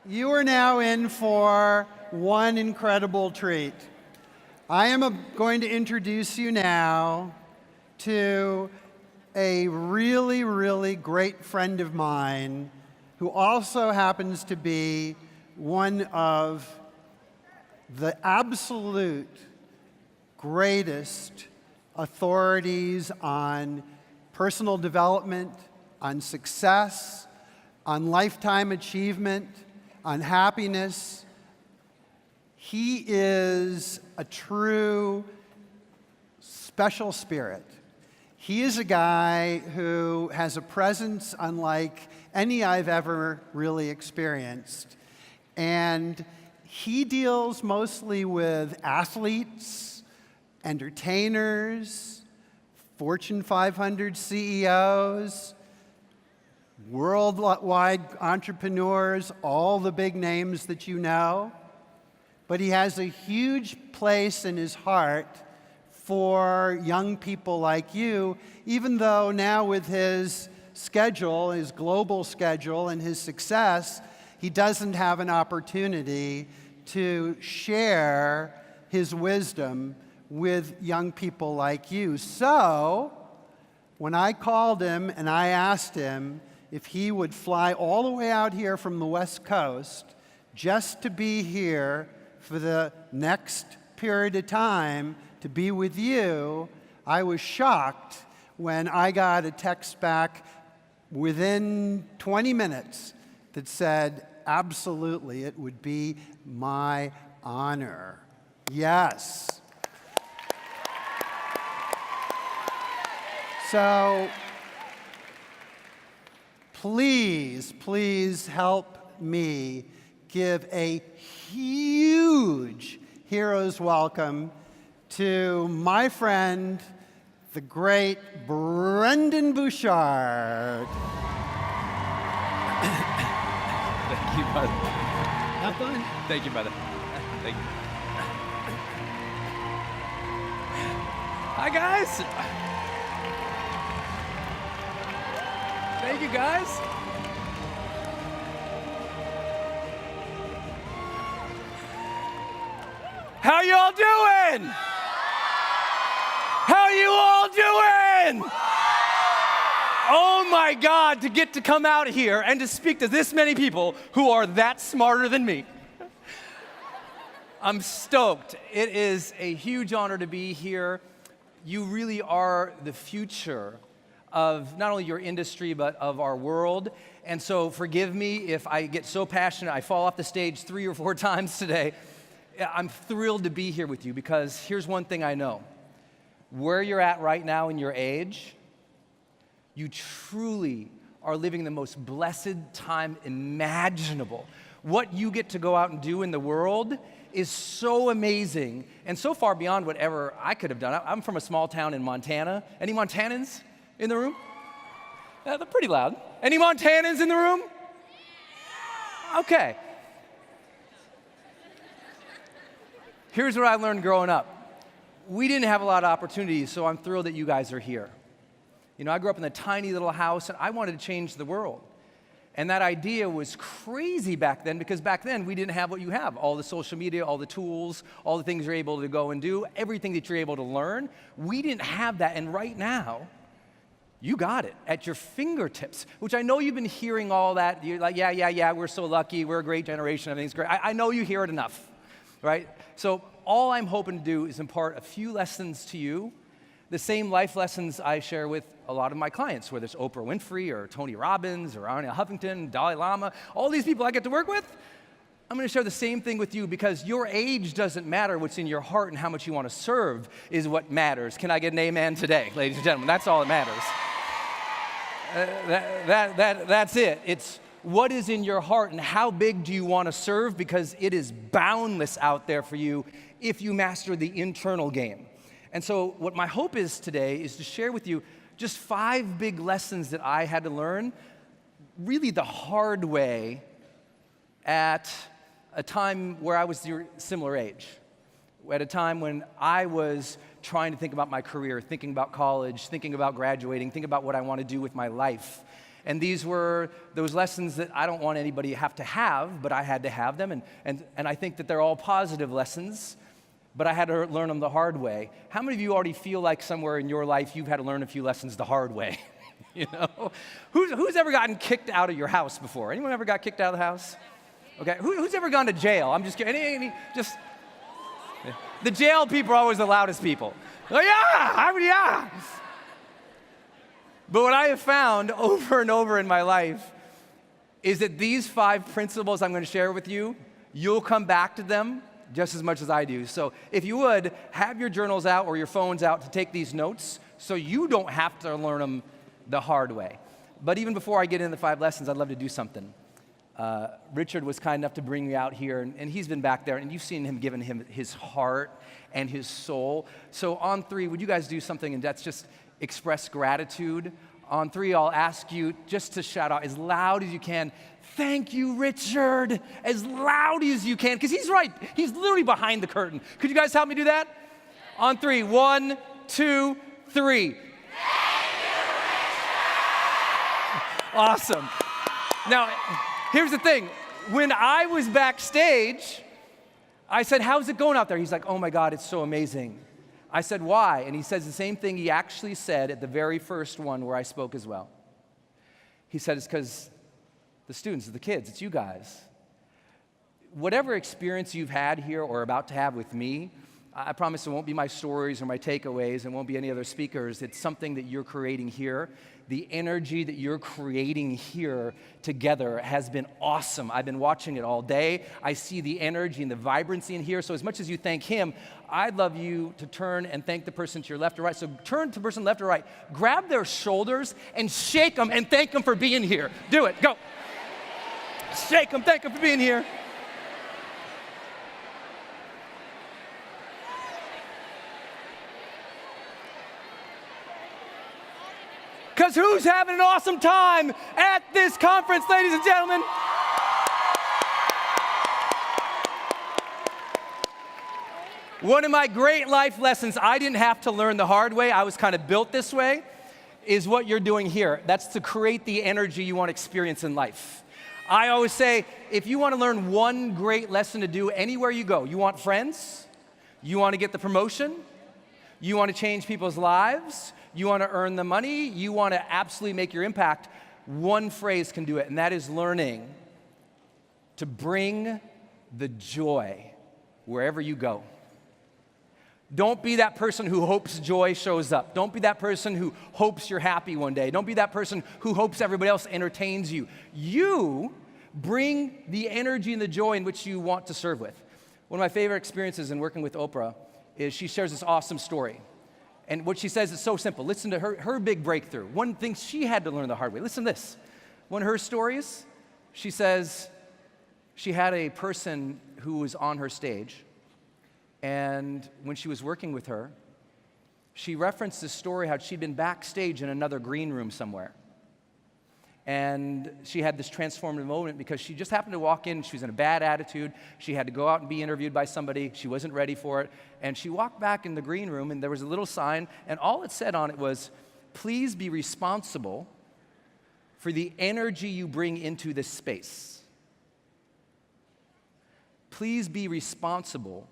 You are now in for one incredible treat. I am going to introduce you now to a really, really great friend of mine who also happens to be one of the absolute greatest authorities on personal development, on success, on lifetime achievement, on happiness. He is a true special spirit. He is a guy who has a presence unlike any I've ever really experienced. And he deals mostly with athletes, entertainers, Fortune 500 CEOs, worldwide entrepreneurs, all the big names that you know. But he has a huge place in his heart for young people like you, even though now with his schedule, his global schedule, and his success, he doesn't have an opportunity to share his wisdom with young people like you. So, when I called him and I asked him if he would fly all the way out here from the West Coast just to be here for the next period of time to be with you, I was shocked when I got a text back within 20 minutes that said, absolutely, it would be my honor. Yes. So, please help me give a huge hero's welcome to my friend, the great Brendon Burchard. Thank you, brother. Have fun. Thank you, brother. Thank you. Hi, guys. Thank you, guys. How you all doing? How you all doing? Oh my God, to get to come out here and to speak to this many people who are that smarter than me. I'm stoked. It is a huge honor to be here. You really are the future of not only your industry, but of our world. And so forgive me if I get so passionate, I fall off the stage 3 or 4 times today. I'm thrilled to be here with you because here's one thing I know. Where you're at right now in your age, you truly are living the most blessed time imaginable. What you get to go out and do in the world is so amazing and so far beyond whatever I could have done. I'm from a small town in Montana. Any Montanans in the room? Yeah, they're pretty loud. Any Montanans in the room? Okay. Here's what I learned growing up. We didn't have a lot of opportunities, so I'm thrilled that you guys are here. You know, I grew up in a tiny little house, and I wanted to change the world. And that idea was crazy back then, because back then we didn't have what you have. All the social media, all the tools, all the things you're able to go and do, everything that you're able to learn. We didn't have that, and right now, you got it at your fingertips, which I know you've been hearing all that. You're like, yeah, we're so lucky, we're a great generation, everything's great. I know you hear it enough, right? So all I'm hoping to do is impart a few lessons to you, the same life lessons I share with a lot of my clients, whether it's Oprah Winfrey or Tony Robbins or Arnie Huffington, Dalai Lama, all these people I get to work with. I'm going to share the same thing with you because your age doesn't matter. What's in your heart and how much you want to serve is what matters. Can I get an amen today, ladies and gentlemen? That's all that matters. That's it. It's what is in your heart and how big do you want to serve, because it is boundless out there for you if you master the internal game. And so what my hope is today is to share with you just 5 big lessons that I had to learn really the hard way at a time where I was your similar age, at a time when I was trying to think about my career, thinking about college, thinking about graduating, thinking about what I want to do with my life. And these were those lessons that I don't want anybody to have, but I had to have them. And I think that they're all positive lessons, but I had to learn them the hard way. How many of you already feel like somewhere in your life you've had to learn a few lessons the hard way? You know? Who's ever gotten kicked out of your house before? Anyone ever got kicked out of the house? Okay, who's ever gone to jail? I'm just kidding. The jail people are always the loudest people. Like, yeah. But what I have found over and over in my life is that these 5 principles I'm going to share with you, you'll come back to them just as much as I do. So if you would, have your journals out or your phones out to take these notes so you don't have to learn them the hard way. But even before I get into the 5 lessons, I'd love to do something. Richard was kind enough to bring me out here, and he's been back there, and you've seen him giving him his heart and his soul. So on 3, would you guys do something, and that's just express gratitude. On 3, I'll ask you just to shout out as loud as you can, "Thank you, Richard," as loud as you can, because he's right. He's literally behind the curtain. Could you guys help me do that? On 3, 1, 2, 3. Awesome. Now, here's the thing. When I was backstage, I said, "How's it going out there?" He's like, "Oh my God, it's so amazing." I said, "Why?" And he says the same thing he actually said at the very first one where I spoke as well. He said, "It's because the students, the kids, it's you guys. Whatever experience you've had here or about to have with me, I promise it won't be my stories or my takeaways. It won't be any other speakers. It's something that you're creating here. The energy that you're creating here together has been awesome. I've been watching it all day. I see the energy and the vibrancy in here. So as much as you thank him, I'd love you to turn and thank the person to your left or right. So turn to the person left or right. Grab their shoulders and shake them and thank them for being here. Do it. Go. Shake them. Thank them for being here. Because who's having an awesome time at this conference, ladies and gentlemen? One of my great life lessons I didn't have to learn the hard way, I was kind of built this way, is what you're doing here. That's to create the energy you want to experience in life. I always say, if you want to learn one great lesson to do anywhere you go, you want friends, you want to get the promotion, you want to change people's lives, you want to earn the money, you want to absolutely make your impact, one phrase can do it, and that is learning to bring the joy wherever you go. Don't be that person who hopes joy shows up. Don't be that person who hopes you're happy one day. Don't be that person who hopes everybody else entertains you. You bring the energy and the joy in which you want to serve with. One of my favorite experiences in working with Oprah is she shares this awesome story. And what she says is so simple. Listen to her big breakthrough. One thing she had to learn the hard way. Listen to this. One of her stories, she says she had a person who was on her stage, and when she was working with her, she referenced this story how she'd been backstage in another green room somewhere. And she had this transformative moment because she just happened to walk in. She was in a bad attitude. She had to go out and be interviewed by somebody. She wasn't ready for it. And she walked back in the green room, and there was a little sign, and all it said on it was, "Please be responsible for the energy you bring into this space." Please be responsible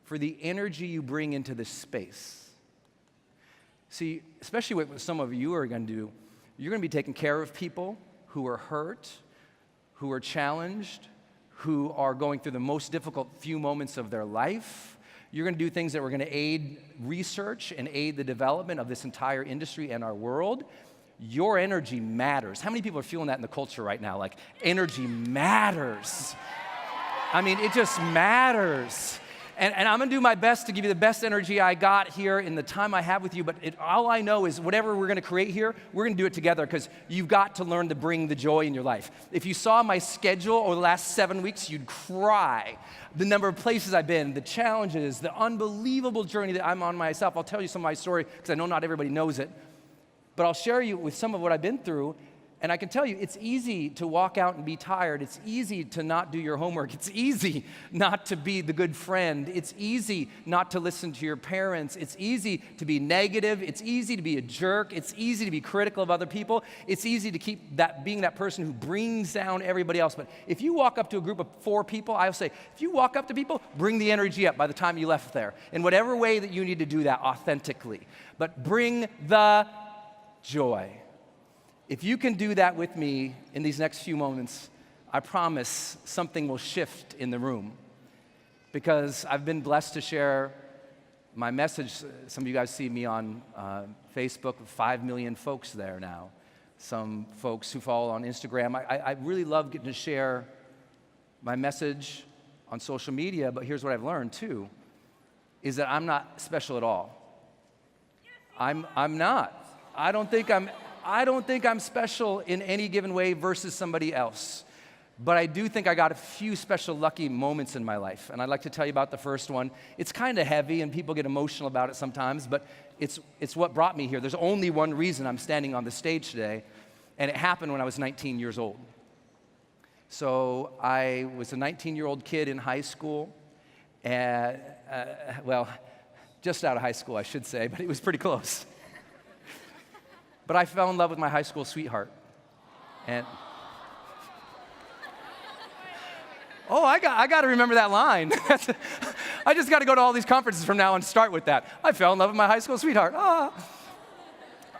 for the energy you bring into this space. See, especially what some of you are going to do, you're going to be taking care of people who are hurt, who are challenged, who are going through the most difficult few moments of their life. You're going to do things that are going to aid research and aid the development of this entire industry and our world. Your energy matters. How many people are feeling that in the culture right now? Like, energy matters. I mean, it just matters. And I'm going to do my best to give you the best energy I got here in the time I have with you, but all I know is whatever we're going to create here, we're going to do it together because you've got to learn to bring the joy in your life. If you saw my schedule over the last 7 weeks, you'd cry. The number of places I've been, the challenges, the unbelievable journey that I'm on myself. I'll tell you some of my story because I know not everybody knows it, but I'll share you with some of what I've been through. And I can tell you, it's easy to walk out and be tired. It's easy to not do your homework. It's easy not to be the good friend. It's easy not to listen to your parents. It's easy to be negative. It's easy to be a jerk. It's easy to be critical of other people. It's easy to keep being that person who brings down everybody else. But if you walk up to a group of 4 people, I'll say, if you walk up to people, bring the energy up by the time you left there, in whatever way that you need to do that authentically. But bring the joy. If you can do that with me in these next few moments, I promise something will shift in the room. Because I've been blessed to share my message. Some of you guys see me on Facebook with 5 million folks there now. Some folks who follow on Instagram. I really love getting to share my message on social media, but here's what I've learned too, is that I'm not special at all. I'm not. I don't think I'm special in any given way versus somebody else. But I do think I got a few special lucky moments in my life. And I'd like to tell you about the first one. It's kind of heavy and people get emotional about it sometimes, but it's what brought me here. There's only one reason I'm standing on the stage today, and it happened when I was 19 years old. So I was a 19-year-old kid in high school, and, well, just out of high school, I should say, but it was pretty close. But I fell in love with my high school sweetheart. And oh, I got to remember that line. I just got to go to all these conferences from now and start with that. I fell in love with my high school sweetheart.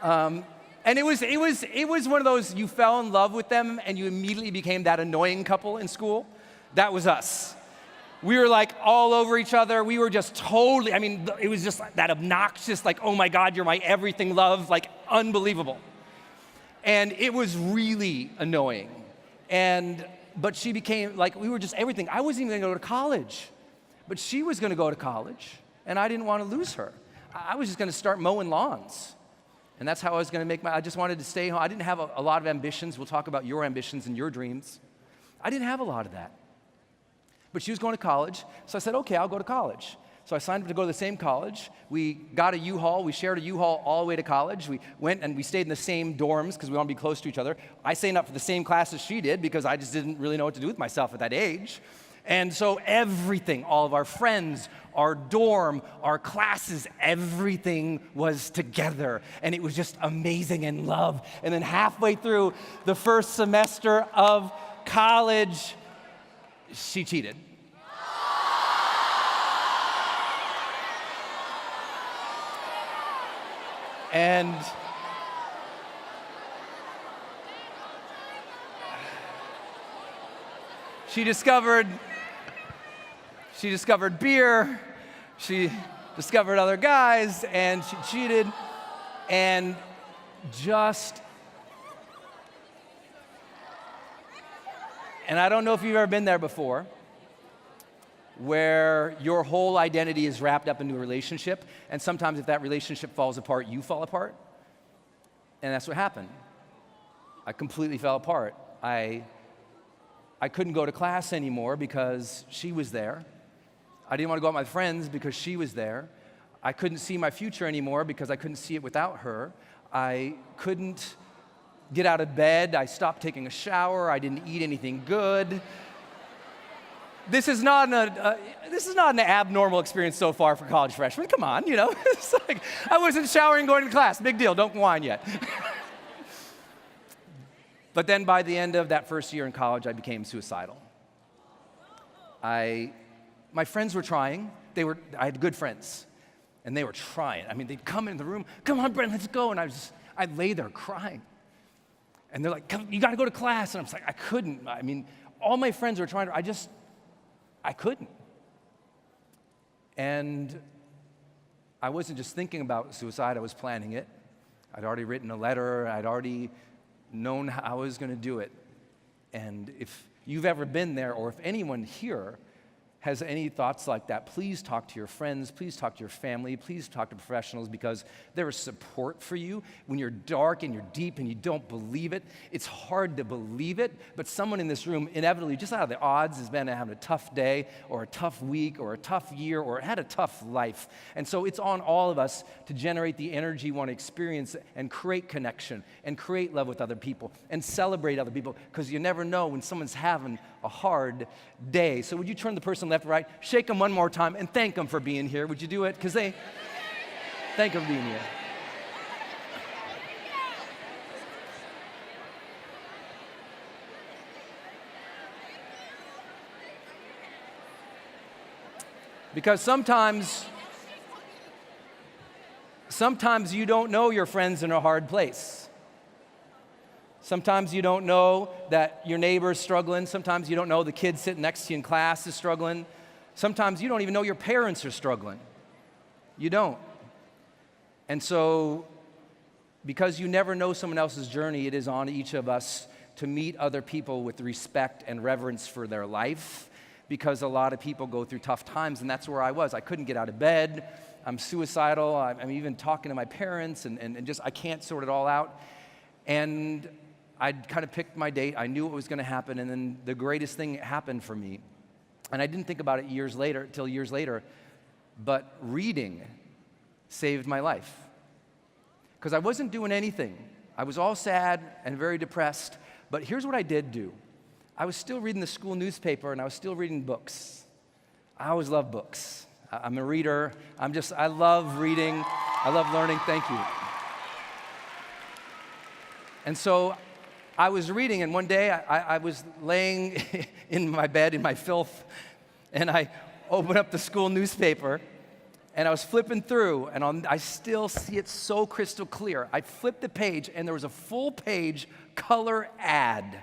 And it was one of those, you fell in love with them and you immediately became that annoying couple in school. That was us. We were like all over each other. We were just totally, I mean, it was just that obnoxious, like, oh my God, you're my everything love, like unbelievable. And it was really annoying. But she became, like, we were just everything. I wasn't even gonna go to college, but she was gonna go to college, and I didn't wanna lose her. I was just gonna start mowing lawns. And that's how I was gonna I just wanted to stay home. I didn't have a lot of ambitions. We'll talk about your ambitions and your dreams. I didn't have a lot of that. But she was going to college, so I said, okay, I'll go to college. So I signed up to go to the same college. We got a U-Haul. We shared a U-Haul all the way to college. We went and we stayed in the same dorms because we want to be close to each other. I signed up for the same classes she did because I just didn't really know what to do with myself at that age. And so everything, all of our friends, our dorm, our classes, everything was together. And it was just amazing and love. And then halfway through the first semester of college, she cheated. And she discovered beer, she discovered other guys, and she cheated, and and I don't know if you've ever been there before, where your whole identity is wrapped up into a relationship, and sometimes if that relationship falls apart, you fall apart. And that's what happened. I completely fell apart. I couldn't go to class anymore because she was there. I didn't want to go out with my friends because she was there. I couldn't see my future anymore because I couldn't see it without her. I couldn't get out of bed. I stopped taking a shower. I didn't eat anything good. This is not an abnormal experience so far for college freshmen. Come on, you know. It's like, I wasn't showering going to class. Big deal, don't whine yet. But then by the end of that first year in college, I became suicidal. My friends were trying. I had good friends, and they were trying. I mean, they'd come in the room, come on, Brendon, let's go. And I'd lay there crying. And they're like, come, you gotta go to class. And I'm just like, I couldn't. I mean, all my friends were trying to, I couldn't. And I wasn't just thinking about suicide, I was planning it. I'd already written a letter, I'd already known how I was gonna do it. And if you've ever been there, or if anyone here has any thoughts like that, please talk to your friends, please talk to your family, please talk to professionals, because there is support for you. When you're dark and you're deep and you don't believe it, it's hard to believe it, but someone in this room inevitably, just out of the odds, has been having a tough day or a tough week or a tough year or had a tough life. And so it's on all of us to generate the energy we want to experience and create connection and create love with other people and celebrate other people, because you never know when someone's having a hard day. So would you turn the person left or right, shake them one more time, and thank them for being here? Would you do it? Because they thank them for being here. Because sometimes you don't know your friends in a hard place. Sometimes you don't know that your neighbor's struggling. Sometimes you don't know the kid sitting next to you in class is struggling. Sometimes you don't even know your parents are struggling. You don't. And so, because you never know someone else's journey, it is on each of us to meet other people with respect and reverence for their life, because a lot of people go through tough times, and that's where I was. I couldn't get out of bed. I'm suicidal. I'm even talking to my parents, and just I can't sort it all out. And I'd kind of picked my date. I knew what was going to happen, and then the greatest thing happened for me. And I didn't think about it years later, but reading saved my life. Because I wasn't doing anything. I was all sad and very depressed, but here's what I did do. I was still reading the school newspaper, and I was still reading books. I always love books. I'm a reader. I love reading. I love learning. Thank you. And so I was reading, and one day I was laying in my bed in my filth, and I opened up the school newspaper, and I was flipping through, and I still see it so crystal clear. I flipped the page, and there was a full-page color ad.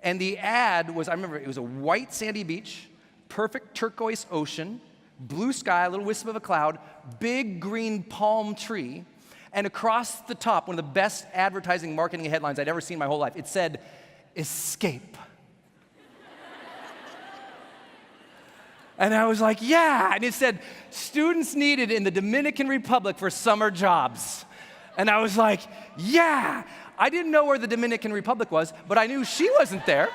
And the ad was, I remember, it was a white sandy beach, perfect turquoise ocean, blue sky, a little wisp of a cloud, big green palm tree, and across the top, one of the best advertising marketing headlines I'd ever seen in my whole life, it said, "Escape." And I was like, yeah. And it said, "Students needed in the Dominican Republic for summer jobs." And I was like, yeah. I didn't know where the Dominican Republic was, but I knew she wasn't there.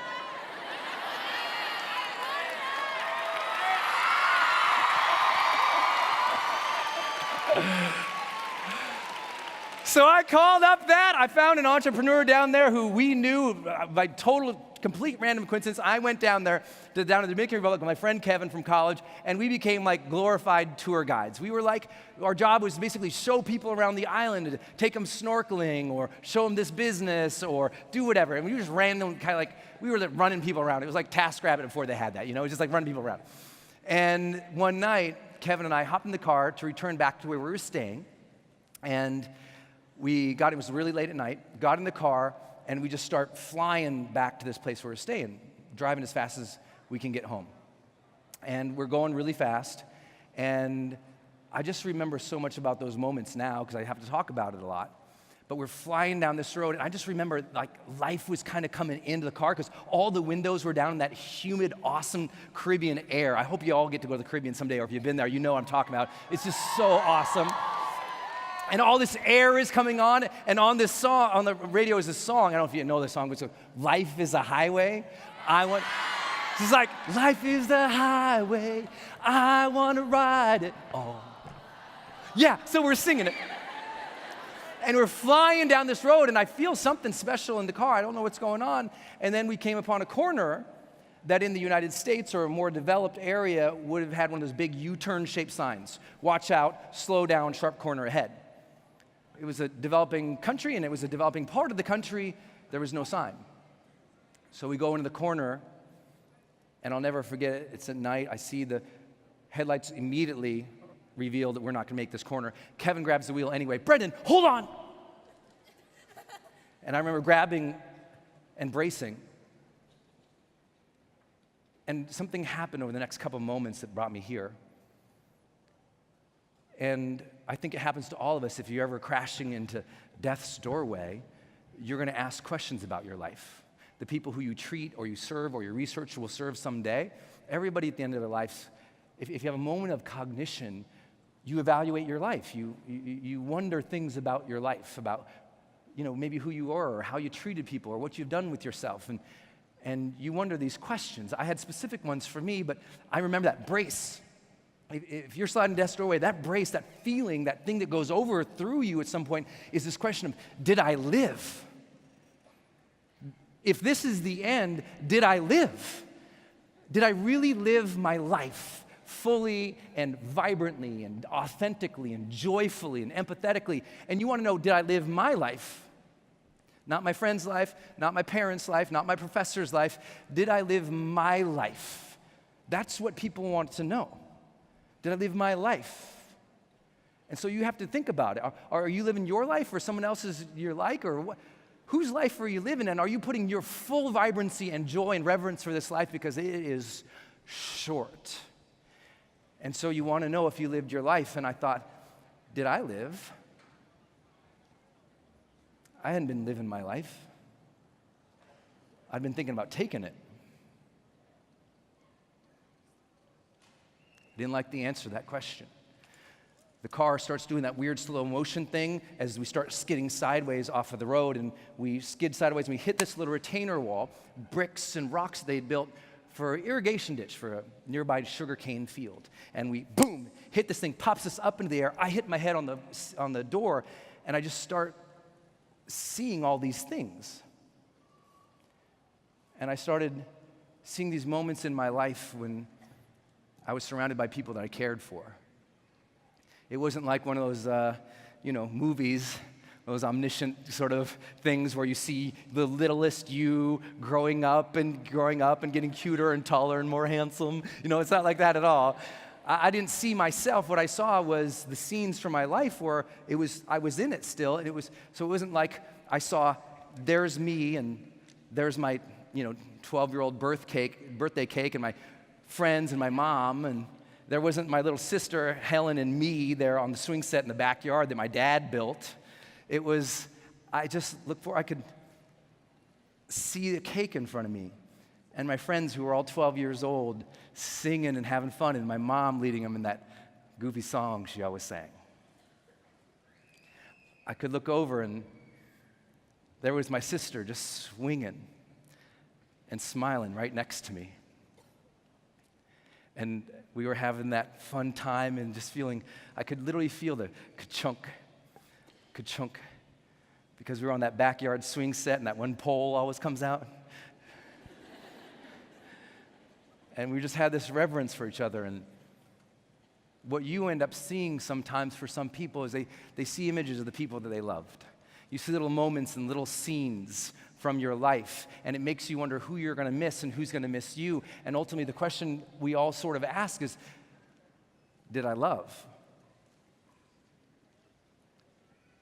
So I called up that. I found an entrepreneur down there who we knew by complete random coincidence. I went down to the Dominican Republic with my friend Kevin from college, and we became like glorified tour guides. We were like, our job was basically show people around the island, take them snorkeling, or show them this business, or do whatever. And we were just random, kind of like, we were running people around. It was like TaskRabbit before they had that, it was just like running people around. And one night, Kevin and I hopped in the car to return back to where we were staying, and it was really late at night, got in the car, and we just start flying back to this place where we're staying, driving as fast as we can get home. And we're going really fast, and I just remember so much about those moments now, because I have to talk about it a lot. But we're flying down this road, and I just remember like life was kind of coming into the car, because all the windows were down in that humid, awesome Caribbean air. I hope you all get to go to the Caribbean someday, or if you've been there, you know what I'm talking about. It's just so awesome. And all this air is coming on, and on this song, on the radio is this song, I don't know if you know this song, but it's "Life is a Highway." It's like, life is the highway, I want to ride it all. Yeah, so we're singing it. And we're flying down this road, and I feel something special in the car. I don't know what's going on. And then we came upon a corner that in the United States or a more developed area would have had one of those big U-turn shaped signs. Watch out, slow down, sharp corner ahead. It was a developing country, and it was a developing part of the country. There was no sign. So we go into the corner, and I'll never forget it. It's at night. I see the headlights immediately reveal that we're not going to make this corner. Kevin grabs the wheel anyway. "Brendon, hold on!" And I remember grabbing and bracing. And something happened over the next couple moments that brought me here. And I think it happens to all of us. If you're ever crashing into death's doorway, you're going to ask questions about your life. the people who you treat or you serve or your research will serve someday. Everybody at the end of their lives, if you have a moment of cognition, you evaluate your life. You wonder things about your life, about maybe who you are or how you treated people or what you've done with yourself. And you wonder these questions. I had specific ones for me, but I remember that brace. If you're sliding death's doorway, that brace, that feeling, that thing that goes over through you at some point is this question of, did I live? If this is the end, did I live? Did I really live my life fully and vibrantly and authentically and joyfully and empathetically? And you want to know, did I live my life? Not my friend's life, not my parents' life, not my professor's life. Did I live my life? That's what people want to know. Did I live my life? And so you have to think about it. Are you living your life or someone else's you're like? Or what? Whose life are you living? And are you putting your full vibrancy and joy and reverence for this life? Because it is short. And so you want to know if you lived your life. And I thought, did I live? I hadn't been living my life. I'd been thinking about taking it. Didn't like the answer to that question. The car starts doing that weird slow motion thing as we start skidding sideways off of the road, and we skid sideways and we hit this little retainer wall, bricks and rocks they'd built for an irrigation ditch for a nearby sugarcane field. And we, boom, hit this thing, pops us up into the air. I hit my head on the door, and I just start seeing all these things. And I started seeing these moments in my life when I was surrounded by people that I cared for. It wasn't like one of those, movies, those omniscient sort of things where you see the littlest you growing up and getting cuter and taller and more handsome. It's not like that at all. I didn't see myself. What I saw was the scenes from my life where I was in it still, and so it wasn't like I saw there's me and there's my 12-year-old birthday cake and my friends and my mom, and there wasn't my little sister Helen and me there on the swing set in the backyard that my dad built. I just looked for, I could see the cake in front of me and my friends who were all 12 years old singing and having fun, and my mom leading them in that goofy song she always sang. I could look over and there was my sister just swinging and smiling right next to me. And we were having that fun time and just feeling, I could literally feel the ka-chunk, because we were on that backyard swing set and that one pole always comes out. And we just had this reverence for each other. And what you end up seeing sometimes for some people is they see images of the people that they loved. You see little moments and little scenes from your life, and it makes you wonder who you're going to miss and who's going to miss you. And ultimately, the question we all sort of ask is, did I love?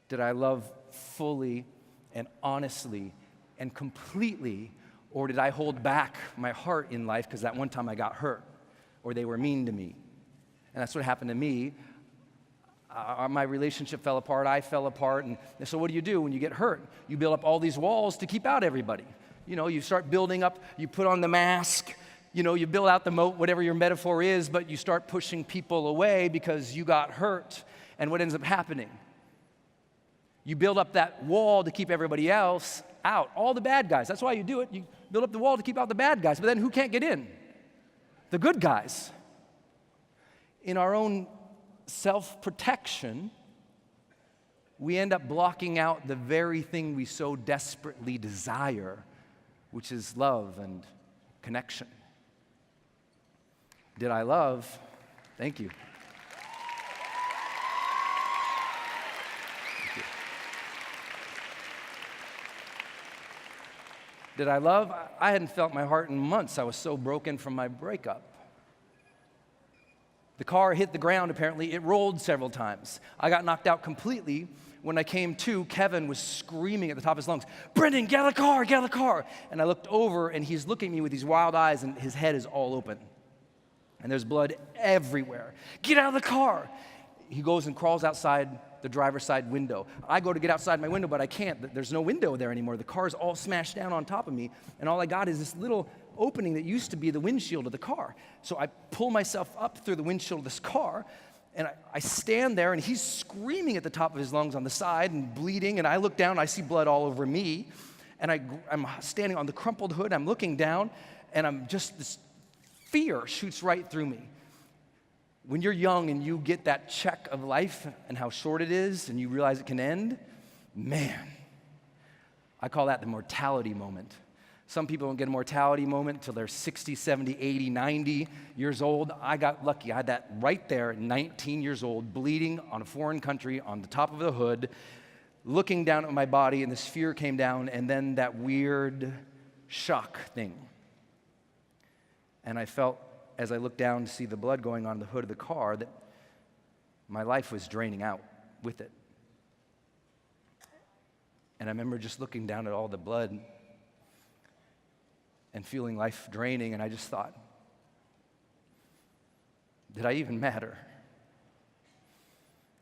Did I love fully and honestly and completely, or did I hold back my heart in life because that one time I got hurt or they were mean to me? And that's what happened to me. My relationship fell apart, I fell apart, and so what do when you get hurt? You build up all these walls to keep out everybody. You start building up, you put on the mask, you build out the moat, whatever your metaphor is, but you start pushing people away because you got hurt, and what ends up happening? You build up that wall to keep everybody else out, all the bad guys. That's why you do it. You build up the wall to keep out the bad guys, but then who can't get in? The good guys. In our own self-protection, we end up blocking out the very thing we so desperately desire, which is love and connection. Did I love? Thank you. Thank you. Did I love? I hadn't felt my heart in months. I was so broken from my breakup. The car hit the ground, apparently. It rolled several times. I got knocked out completely. When I came to, Kevin was screaming at the top of his lungs, "Brendon, get out of the car, get out of the car." And I looked over, and he's looking at me with these wild eyes, and his head is all open. And there's blood everywhere. "Get out of the car." He goes and crawls outside the driver's side window. I go to get outside my window, but I can't. There's no window there anymore. The car's all smashed down on top of me, and all I got is this little opening that used to be the windshield of the car. So I pull myself up through the windshield of this car, and I stand there, and he's screaming at the top of his lungs on the side and bleeding, and I look down, and I see blood all over me, and I'm standing on the crumpled hood, I'm looking down, and this fear shoots right through me. When you're young and you get that check of life and how short it is, and you realize it can end, man, I call that the mortality moment. Some people don't get a mortality moment until they're 60, 70, 80, 90 years old. I got lucky. I had that right there at 19 years old, bleeding on a foreign country on the top of the hood, looking down at my body, and this fear came down, and then that weird shock thing. And I felt, as I looked down to see the blood going on the hood of the car, that my life was draining out with it. And I remember just looking down at all the blood and feeling life draining, and I just thought, did I even matter?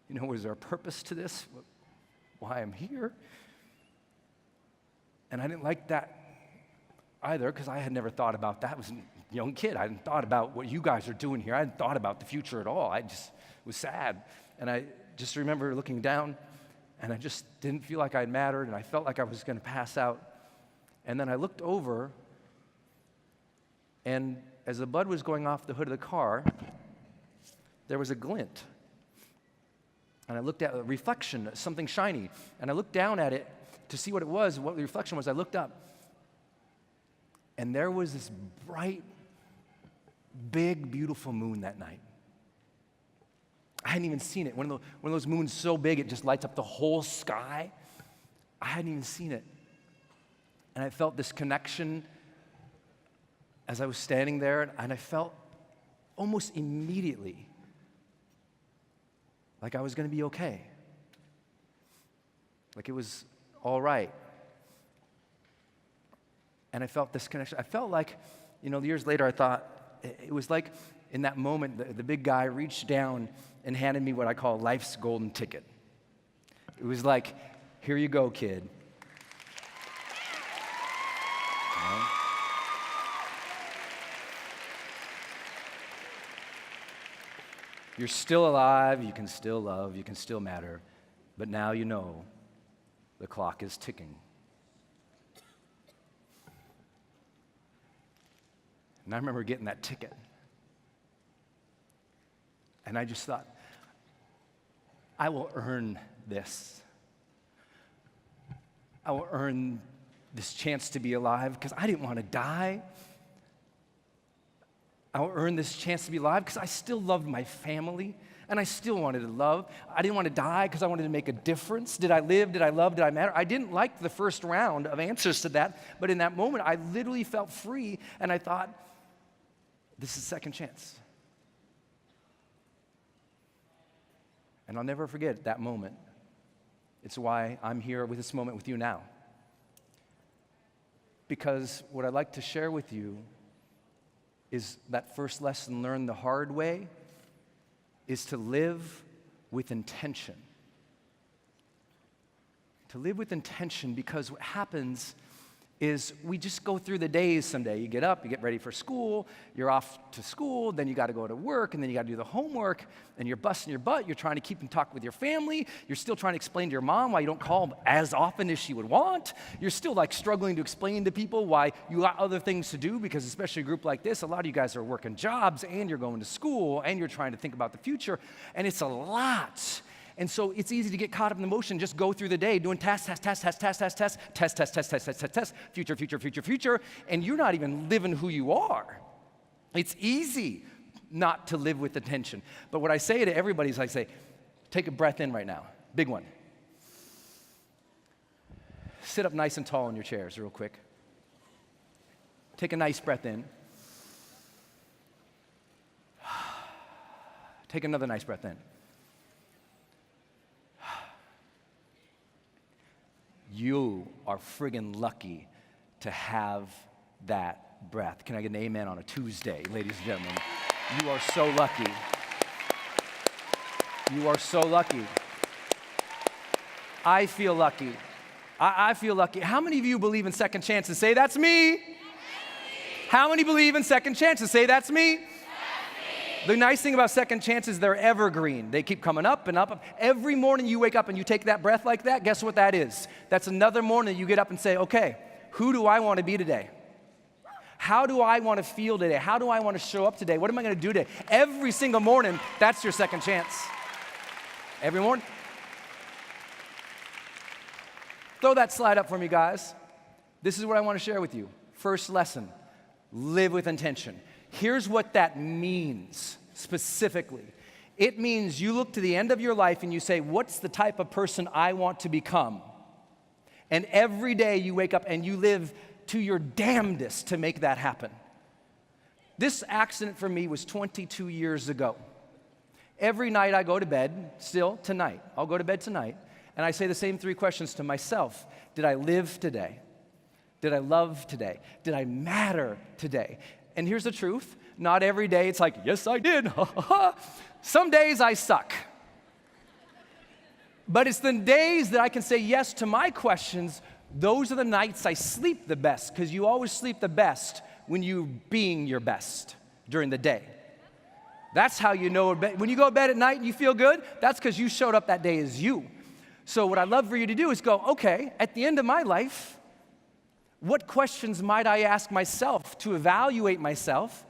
You know, was there a purpose to this? Why I'm here? And I didn't like that either, because I had never thought about that. I was a young kid. I hadn't thought about what you guys are doing here. I hadn't thought about the future at all. I just was sad. And I just remember looking down, and I just didn't feel like I mattered, and I felt like I was going to pass out. And then I looked over, and as the blood was going off the hood of the car, there was a glint. And I looked at a reflection, something shiny, and I looked down at it to see what it was, what the reflection was. I looked up, and there was this bright, big, beautiful moon that night. I hadn't even seen it. One of those moons so big it just lights up the whole sky. I hadn't even seen it. And I felt this connection as I was standing there, and I felt almost immediately like I was going to be okay. Like it was all right. And I felt this connection. I felt like, years later I thought, it was like in that moment, the big guy reached down and handed me what I call life's golden ticket. It was like, here you go, kid. You're still alive, you can still love, you can still matter, but now you know the clock is ticking. And I remember getting that ticket. And I just thought, I will earn this. I will earn this chance to be alive because I didn't want to die. I will earn this chance to be alive because I still loved my family and I still wanted to love. I didn't want to die because I wanted to make a difference. Did I live? Did I love? Did I matter? I didn't like the first round of answers to that, but in that moment, I literally felt free and I thought, this is a second chance. And I'll never forget that moment. It's why I'm here with this moment with you now. Because what I'd like to share with you is that first lesson learned the hard way is to live with intention. To live with intention, because what happens is we just go through the days someday. You get up, you get ready for school, you're off to school, then you got to go to work, and then you got to do the homework, and you're busting your butt. You're trying to keep in talk with your family. You're still trying to explain to your mom why you don't call as often as she would want. You're still struggling to explain to people why you got other things to do, because especially a group like this, a lot of you guys are working jobs, and you're going to school, and you're trying to think about the future, and it's a lot. And so it's easy to get caught up in the motion, just go through the day doing test, future, and you're not even living who you are. It's easy not to live with attention. But what I say to everybody is I say, take a breath in right now, big one. Sit up nice and tall in your chairs real quick. Take a nice breath in. Take another nice breath in. You are friggin' lucky to have that breath. Can I get an amen on a Tuesday, ladies and gentlemen? You are so lucky. You are so lucky. I feel lucky. I feel lucky. How many of you believe in second chances? Say, that's me. How many believe in second chances? Say, that's me. The nice thing about second chances, they're evergreen. They keep coming up and up. Every morning you wake up and you take that breath like that, guess what that is? That's another morning you get up and say, okay, who do I want to be today? How do I want to feel today? How do I want to show up today? What am I going to do today? Every single morning, that's your second chance. Every morning. Throw that slide up for me, guys. This is what I want to share with you. First lesson, live with intention. Here's what that means specifically. It means you look to the end of your life and you say, what's the type of person I want to become? And every day you wake up and you live to your damnedest to make that happen. This accident for me was 22 years ago. Every night I go to bed, still tonight, I'll go to bed tonight, and I say the same three questions to myself. Did I live today? Did I love today? Did I matter today? And here's the truth, not every day it's like, yes, I did. Some days I suck. But it's the days that I can say yes to my questions, those are the nights I sleep the best, because you always sleep the best when you're being your best during the day. That's how you know, when you go to bed at night and you feel good, that's because you showed up that day as you. So what I'd love for you to do is go, okay, at the end of my life, what questions might I ask myself to evaluate myself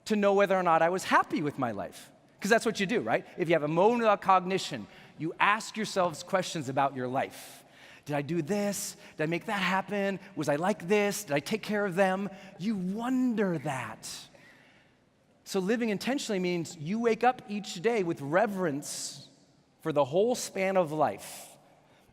to know whether or not I was happy with my life? Because that's what you do, right? If you have a moment of cognition, you ask yourselves questions about your life. Did I do this? Did I make that happen? Was I like this? Did I take care of them? You wonder that. So living intentionally means you wake up each day with reverence for the whole span of life,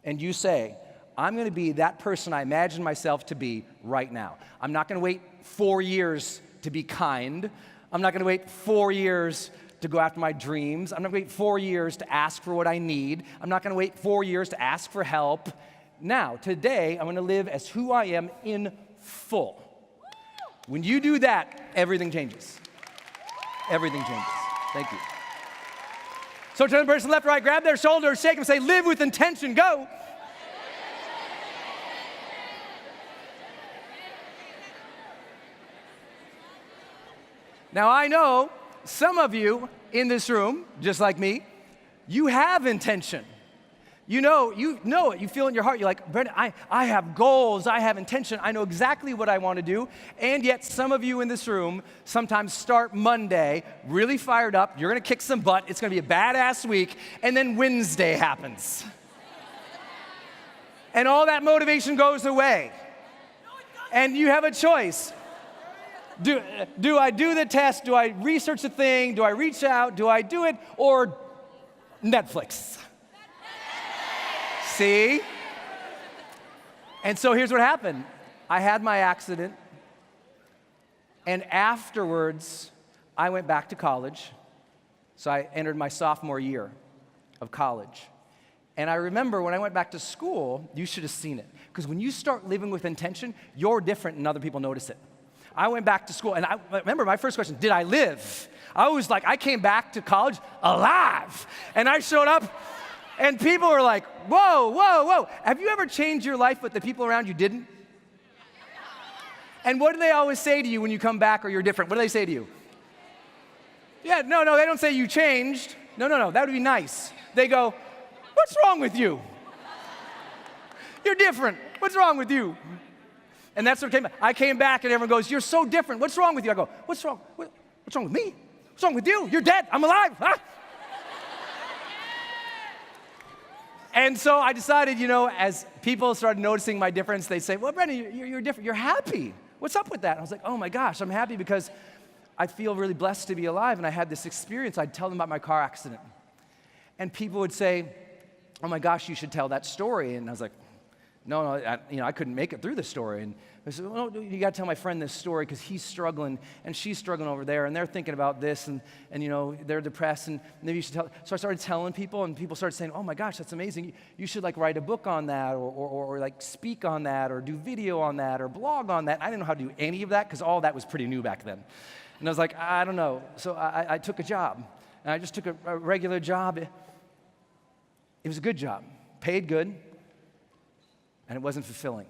and you say, I'm going to be that person I imagine myself to be right now. I'm not going to wait 4 years to be kind. I'm not going to wait 4 years to go after my dreams. I'm not going to wait 4 years to ask for what I need. I'm not going to wait 4 years to ask for help. Now, today, I'm going to live as who I am in full. When you do that, everything changes. Everything changes. Thank you. So turn the person left, right, grab their shoulder, shake them, say, live with intention, go. Now, I know some of you in this room, just like me, you have intention. You know it. You feel it in your heart. You're like, Brendon, I have goals. I have intention. I know exactly what I want to do. And yet some of you in this room sometimes start Monday really fired up. You're going to kick some butt. It's going to be a badass week. And then Wednesday happens. And all that motivation goes away. And you have a choice. Do I do the test? Do I research the thing? Do I reach out? Do I do it? Or Netflix? See? And so here's what happened. I had my accident, and afterwards, I went back to college. So I entered my sophomore year of college. And I remember when I went back to school, you should have seen it. Because when you start living with intention, you're different and other people notice it. I went back to school, and I remember my first question, did I live? I was like, I came back to college alive. And I showed up, and people were like, whoa, whoa, whoa. Have you ever changed your life, but the people around you didn't? And what do they always say to you when you come back or you're different? What do they say to you? Yeah, no, they don't say you changed. No, that would be nice. They go, what's wrong with you? You're different. What's wrong with you? And that's what came back. I came back and everyone goes, you're so different. What's wrong with you? I go, what's wrong? What's wrong with me? What's wrong with you? You're dead. I'm alive. Ah! And so I decided, as people started noticing my difference, they say, well, Brendon, you're different. You're happy. What's up with that? And I was like, oh my gosh, I'm happy because I feel really blessed to be alive. And I had this experience. I'd tell them about my car accident. And people would say, oh my gosh, you should tell that story. And I was like, no, I couldn't make it through the story. And I said, well, no, you got to tell my friend this story because he's struggling and she's struggling over there and they're thinking about this and they're depressed and maybe you should tell. So I started telling people and people started saying, oh my gosh, that's amazing. You should write a book on that or speak on that or do video on that or blog on that. I didn't know how to do any of that because all that was pretty new back then. And I was like, I don't know. So I took a job and I just took a regular job. It was a good job, paid good. and it wasn't fulfilling.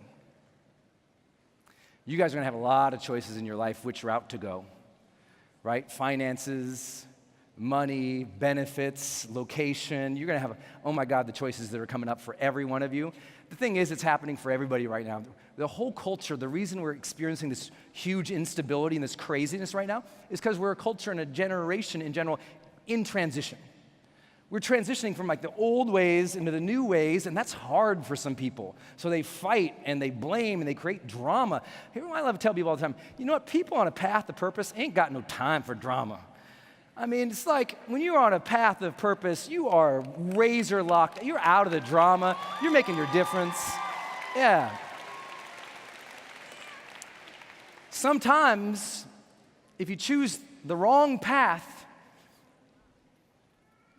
You guys are going to have a lot of choices in your life which route to go, right? Finances, money, benefits, location. You're going to have, oh my God, the choices that are coming up for every one of you. The thing is, it's happening for everybody right now. The whole culture, the reason we're experiencing this huge instability and this craziness right now is because we're a culture and a generation in general in transition. We're transitioning from like the old ways into the new ways, and that's hard for some people. So they fight and they blame and they create drama. Here's what I love to tell people all the time. You know what? People on a path to purpose ain't got no time for drama. I mean, it's like when you're on a path of purpose, you are razor locked. You're out of the drama. You're making your difference. Yeah. Sometimes, if you choose the wrong path,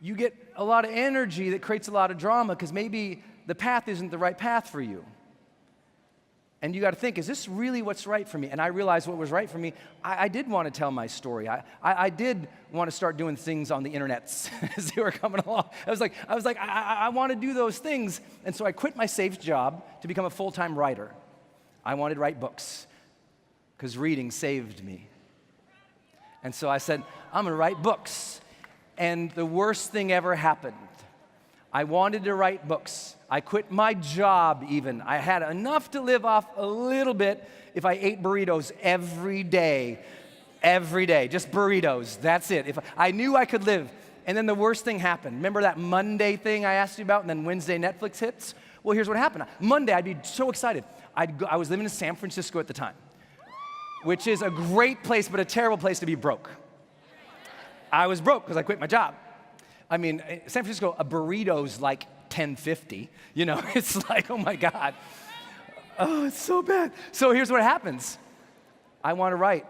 you get a lot of energy that creates a lot of drama because maybe the path isn't the right path for you. And you got to think, is this really what's right for me? And I realized what was right for me. I did want to tell my story. I did want to start doing things on the internets as they were coming along. I was like, I want to do those things. And so I quit my safe job to become a full-time writer. I wanted to write books because reading saved me. And so I said, I'm going to write books. And the worst thing ever happened. I wanted to write books. I quit my job even. I had enough to live off a little bit if I ate burritos every day, just burritos, that's it. If I knew I could live. And then the worst thing happened. Remember that Monday thing I asked you about and then Wednesday Netflix hits? Well, here's what happened. Monday, I'd be so excited. I was living in San Francisco at the time, which is a great place but a terrible place to be broke. I was broke because I quit my job. I mean, San Francisco, a burrito's like $10.50. You know, it's like, oh my God. Oh, it's so bad. So here's what happens. I want to write.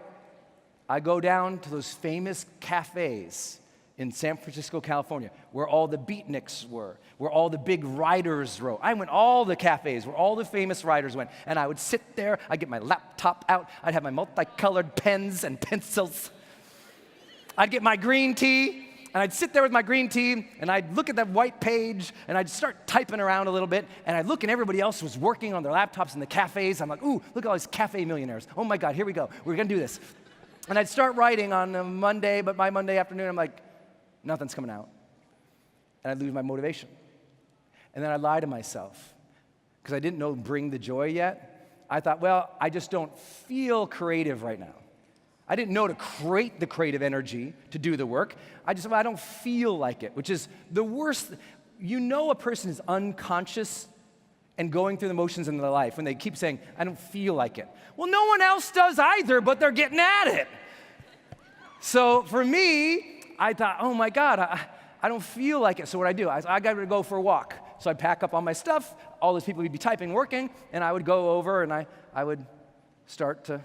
I go down to those famous cafes in San Francisco, California, where all the beatniks were, where all the big writers wrote. I went all the cafes where all the famous writers went, and I would sit there. I'd get my laptop out. I'd have my multicolored pens and pencils. I'd get my green tea, and I'd sit there with my green tea, and I'd look at that white page, and I'd start typing around a little bit, and I'd look, and everybody else was working on their laptops in the cafes. I'm like, ooh, look at all these cafe millionaires. Oh my God, here we go. We're gonna do this. And I'd start writing on a Monday, but by Monday afternoon, I'm like, nothing's coming out. And I'd lose my motivation. And then I'd lie to myself, because I didn't know bring the joy yet. I thought, well, I just don't feel creative right now. I didn't know to create the creative energy to do the work. I don't feel like it, which is the worst. You know a person is unconscious and going through the motions in their life when they keep saying, I don't feel like it. Well, no one else does either, but they're getting at it. So for me, I thought, oh my God, I don't feel like it. So what I do, I got to go for a walk. So I'd pack up all my stuff, all those people would be typing, working, and I would go over and I would start to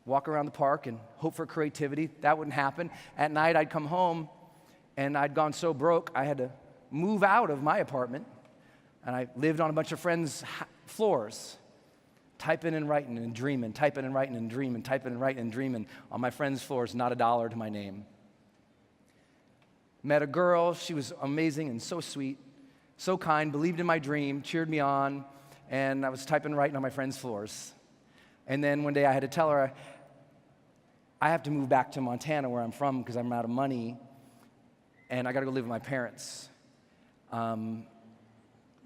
walk around the park and hope for creativity. That wouldn't happen. At night, I'd come home, and I'd gone so broke, I had to move out of my apartment, and I lived on a bunch of friends' floors, typing and writing and dreaming, typing and writing and dreaming, typing and writing and dreaming on my friends' floors, not a dollar to my name. Met a girl. She was amazing and so sweet, so kind, believed in my dream, cheered me on, and I was typing and writing on my friends' floors. And then one day I had to tell her, I have to move back to Montana where I'm from because I'm out of money, and I got to go live with my parents. And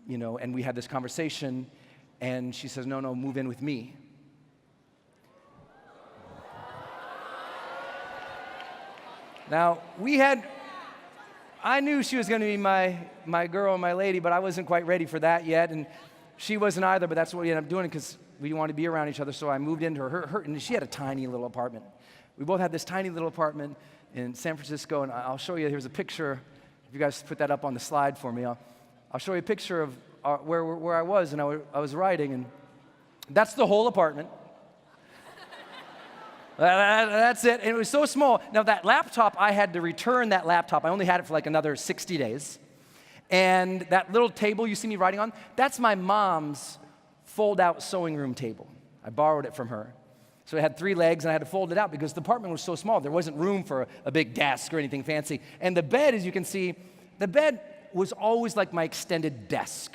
we had this conversation, and she says, no, move in with me. Now, I knew she was going to be my girl and my lady, but I wasn't quite ready for that yet, and she wasn't either, but that's what we ended up doing because we wanted to be around each other, so I moved into her, and she had a tiny little apartment. We both had this tiny little apartment in San Francisco, and I'll show you, here's a picture. If you guys put that up on the slide for me, I'll show you a picture of where I was, and I was writing, and that's the whole apartment. That's it, and it was so small. Now, that laptop, I had to return that laptop. I only had it for like another 60 days. And that little table you see me writing on, that's my mom's fold-out sewing room table. I borrowed it from her. So it had 3 legs, and I had to fold it out because the apartment was so small. There wasn't room for a big desk or anything fancy. And the bed, as you can see, the bed was always like my extended desk.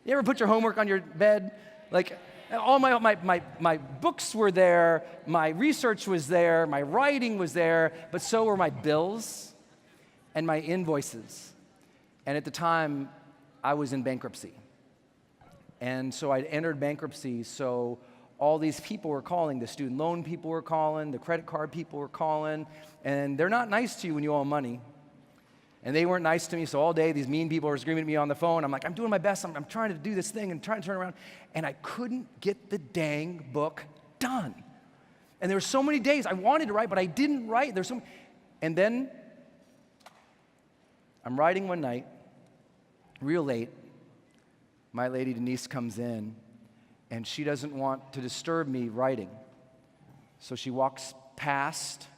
You ever put your homework on your bed? Like, all my books were there, my research was there, my writing was there, but so were my bills and my invoices. And at the time, I was in bankruptcy. And so I'd entered bankruptcy, so all these people were calling. The student loan people were calling, the credit card people were calling, and they're not nice to you when you owe them money. And they weren't nice to me, so all day these mean people were screaming at me on the phone. I'm like, I'm doing my best, I'm trying to do this thing and trying to turn around. And I couldn't get the dang book done. And there were so many days I wanted to write, but I didn't write. And then I'm writing one night, real late. My lady Denise comes in, and she doesn't want to disturb me writing. So she walks past,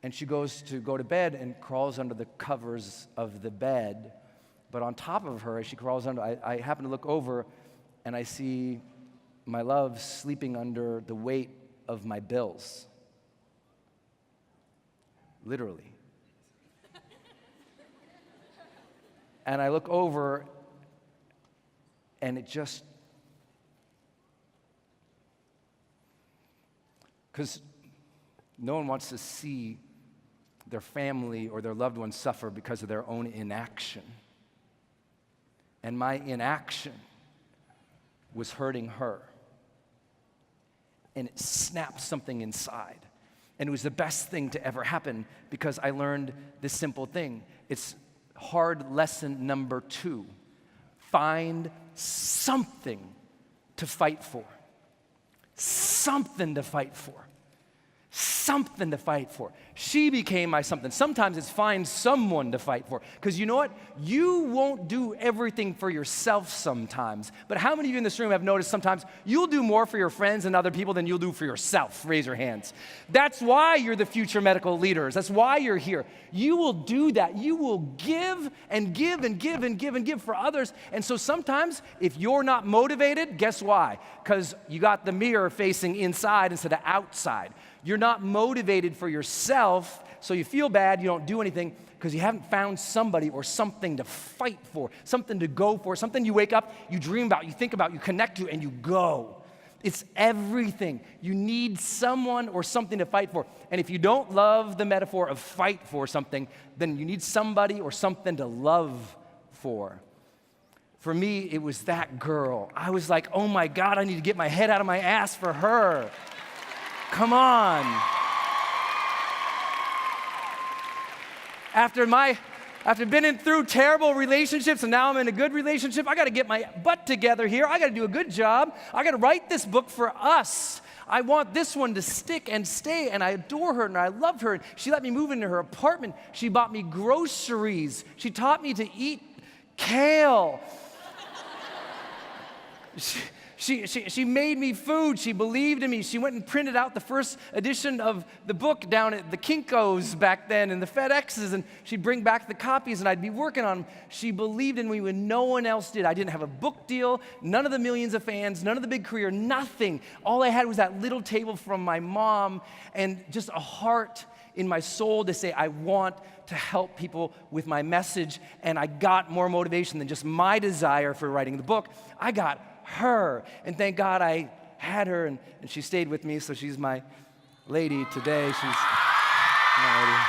and she goes to bed and crawls under the covers of the bed. But on top of her, as she crawls under, I happen to look over, and I see my love sleeping under the weight of my bills. Literally. And I look over, and it just, because no one wants to see their family or their loved ones suffer because of their own inaction. And my inaction was hurting her. And it snapped something inside. And it was the best thing to ever happen because I learned this simple thing. It's hard lesson number 2. Find something to fight for. Something to fight for. Something to fight for. She became my something. Sometimes it's find someone to fight for. Because you know what? You won't do everything for yourself sometimes. But how many of you in this room have noticed sometimes you'll do more for your friends and other people than you'll do for yourself? Raise your hands. That's why you're the future medical leaders. That's why you're here. You will do that. You will give and give and give and give and give for others. And so sometimes if you're not motivated, guess why? Because you got the mirror facing inside instead of outside. You're not motivated for yourself, so you feel bad, you don't do anything because you haven't found somebody or something to fight for, something to go for, something you wake up, you dream about, you think about, you connect to, and you go. It's everything. You need someone or something to fight for. And if you don't love the metaphor of fight for something, then you need somebody or something to love for. For me, it was that girl. I was like, oh my God, I need to get my head out of my ass for her. Come on. After being through terrible relationships and now I'm in a good relationship, I got to get my butt together here. I got to do a good job. I got to write this book for us. I want this one to stick and stay, and I adore her and I love her. She let me move into her apartment. She bought me groceries. She taught me to eat kale. She made me food. She believed in me. She went and printed out the first edition of the book down at the Kinko's back then and the FedExes, and she'd bring back the copies, and I'd be working on them. She believed in me when no one else did. I didn't have a book deal, none of the millions of fans, none of the big career, nothing. All I had was that little table from my mom and just a heart in my soul to say, I want to help people with my message, and I got more motivation than just my desire for writing the book. I got her, and thank God I had her, and she stayed with me, so she's my lady today. She's my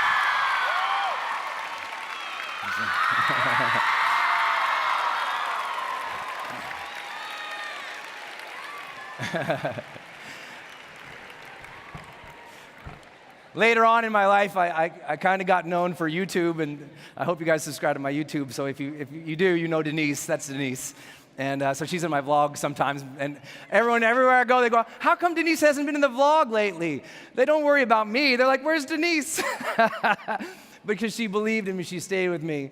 lady. Later on in my life, I kind of got known for YouTube, and I hope you guys subscribe to my YouTube. So if you do, you know Denise. That's Denise. And so she's in my vlog sometimes, and everywhere I go, they go, how come Denise hasn't been in the vlog lately? They don't worry about me. They're like, where's Denise? Because she believed in me, she stayed with me,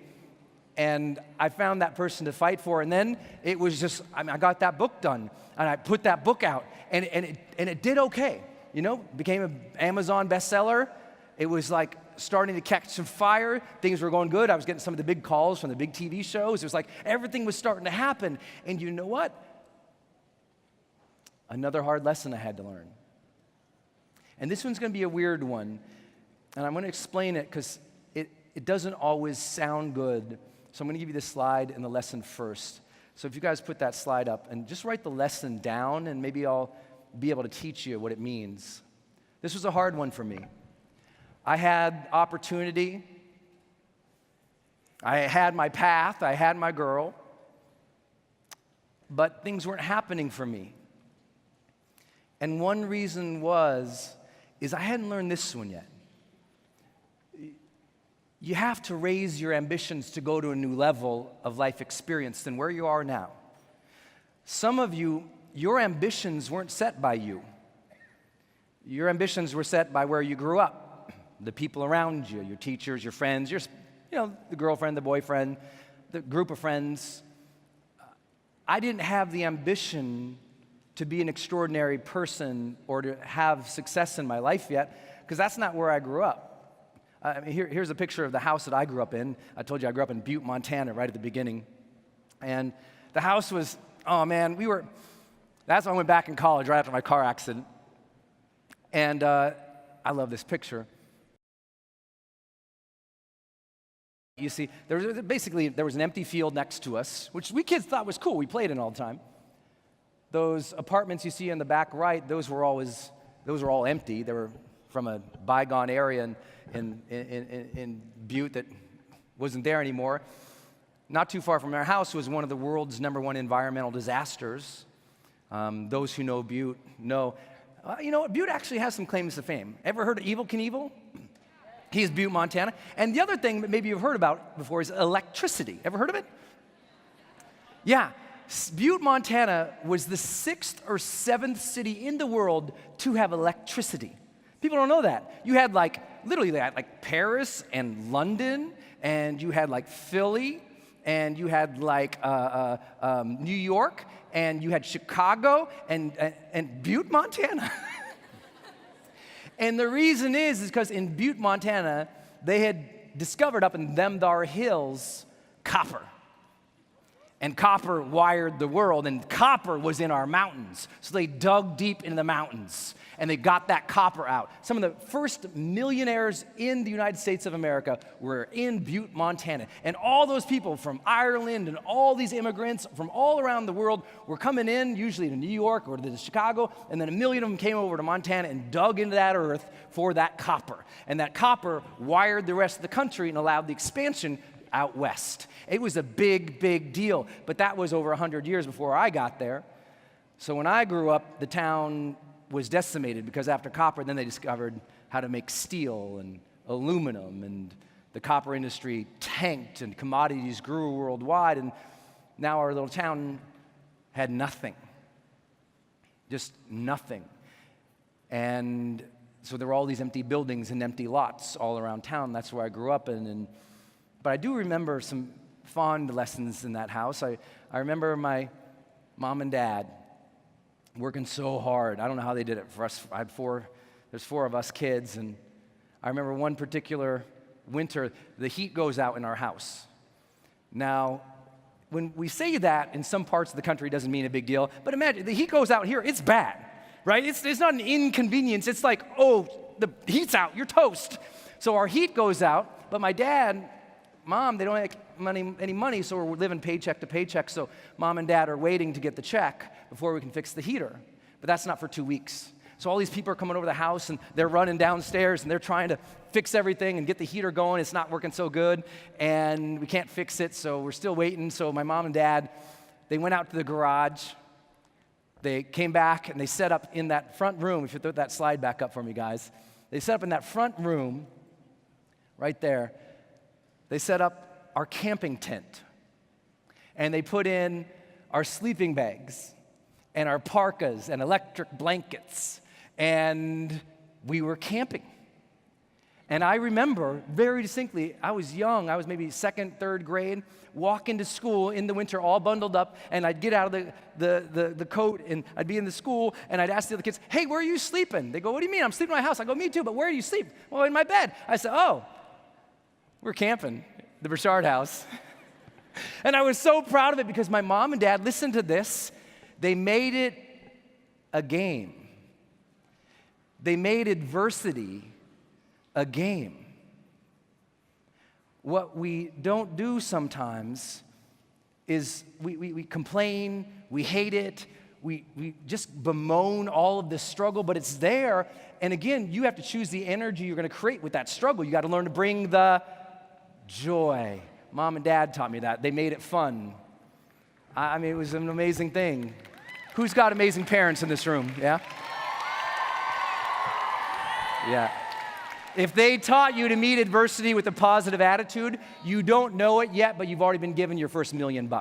and I found that person to fight for. And then it was just, I got that book done, and I put that book out, and it did okay. You know, became an Amazon bestseller. It was like starting to catch some fire. Things were going good. I was getting some of the big calls from the big TV shows. It was like everything was starting to happen. And you know what? Another hard lesson I had to learn. And this one's going to be a weird one. And I'm going to explain it because it doesn't always sound good. So I'm going to give you the slide and the lesson first. So if you guys put that slide up and just write the lesson down, and maybe I'll be able to teach you what it means. This was a hard one for me. I had opportunity. I had my path. I had my girl. But things weren't happening for me. And one reason is I hadn't learned this one yet. You have to raise your ambitions to go to a new level of life experience than where you are now. Some of you, your ambitions weren't set by you. Your ambitions were set by where you grew up, the people around you, your teachers, your friends, the girlfriend, the boyfriend, the group of friends. I didn't have the ambition to be an extraordinary person or to have success in my life yet, because that's not where I grew up. Here's a picture of the house that I grew up in. I told you I grew up in Butte, Montana, right at the beginning. And the house was, that's when I went back in college, right after my car accident. And I love this picture. You see, there was an empty field next to us, which we kids thought was cool. We played in all the time. Those apartments you see in the back right, those were all empty. They were from a bygone area in Butte that wasn't there anymore. Not too far from our house was one of the world's #1 environmental disasters. Those who know Butte know. Butte actually has some claims to fame. Ever heard of Evel Knievel? He's Butte, Montana. And the other thing that maybe you've heard about before is electricity. Ever heard of it? Yeah. Butte, Montana was the 6th or 7th city in the world to have electricity. People don't know that. You had literally Paris and London, and you had Philly, and you had New York, and you had Chicago, and Butte, Montana. And the reason is because in Butte, Montana, they had discovered up in them thar hills copper. And copper wired the world, and copper was in our mountains. So they dug deep into the mountains, and they got that copper out. Some of the first millionaires in the United States of America were in Butte, Montana. And all those people from Ireland and all these immigrants from all around the world were coming in, usually to New York or to Chicago, and then 1 million of them came over to Montana and dug into that earth for that copper. And that copper wired the rest of the country and allowed the expansion out west. It was a big, big deal, but that was over 100 years before I got there. So when I grew up, the town was decimated because after copper, then they discovered how to make steel and aluminum, and the copper industry tanked and commodities grew worldwide, and now our little town had nothing, just nothing. And so there were all these empty buildings and empty lots all around town. That's where I grew up in. But I do remember some fond lessons in that house. I remember my mom and dad working so hard. I don't know how they did it for us. There's 4 of us kids, and I remember one particular winter, the heat goes out in our house. Now, when we say that in some parts of the country, it doesn't mean a big deal, but imagine, the heat goes out here, it's bad, right? It's not an inconvenience. It's like, oh, the heat's out, you're toast. So our heat goes out, but my dad, Mom, they don't make any money, so we're living paycheck to paycheck, so Mom and Dad are waiting to get the check before we can fix the heater. But that's not for 2 weeks. So all these people are coming over the house, and they're running downstairs, and they're trying to fix everything and get the heater going. It's not working so good, and we can't fix it, so we're still waiting. So my mom and dad, they went out to the garage. They came back, and they set up in that front room. If you throw that slide back up for me, guys. They set up in that front room right there. They set up our camping tent, and they put in our sleeping bags and our parkas and electric blankets, and we were camping. And I remember very distinctly, I was young, I was maybe 2nd, 3rd grade, walking to school in the winter all bundled up, and I'd get out of the coat, and I'd be in the school, and I'd ask the other kids, hey, where are you sleeping? They go, what do you mean? I'm sleeping in my house. I go, me too, but where do you sleep? Well, in my bed. I said, oh, we're camping, the Burchard house. And I was so proud of it because my mom and dad listened to this. They made it a game. They made adversity a game. What we don't do sometimes is we complain, we hate it, we just bemoan all of this struggle, but it's there. And again, you have to choose the energy you're going to create with that struggle. You got to learn to bring the joy. Mom and Dad taught me that. They made it fun. I mean, it was an amazing thing. Who's got amazing parents in this room? Yeah? Yeah. If they taught you to meet adversity with a positive attitude, you don't know it yet, but you've already been given your first $1 million.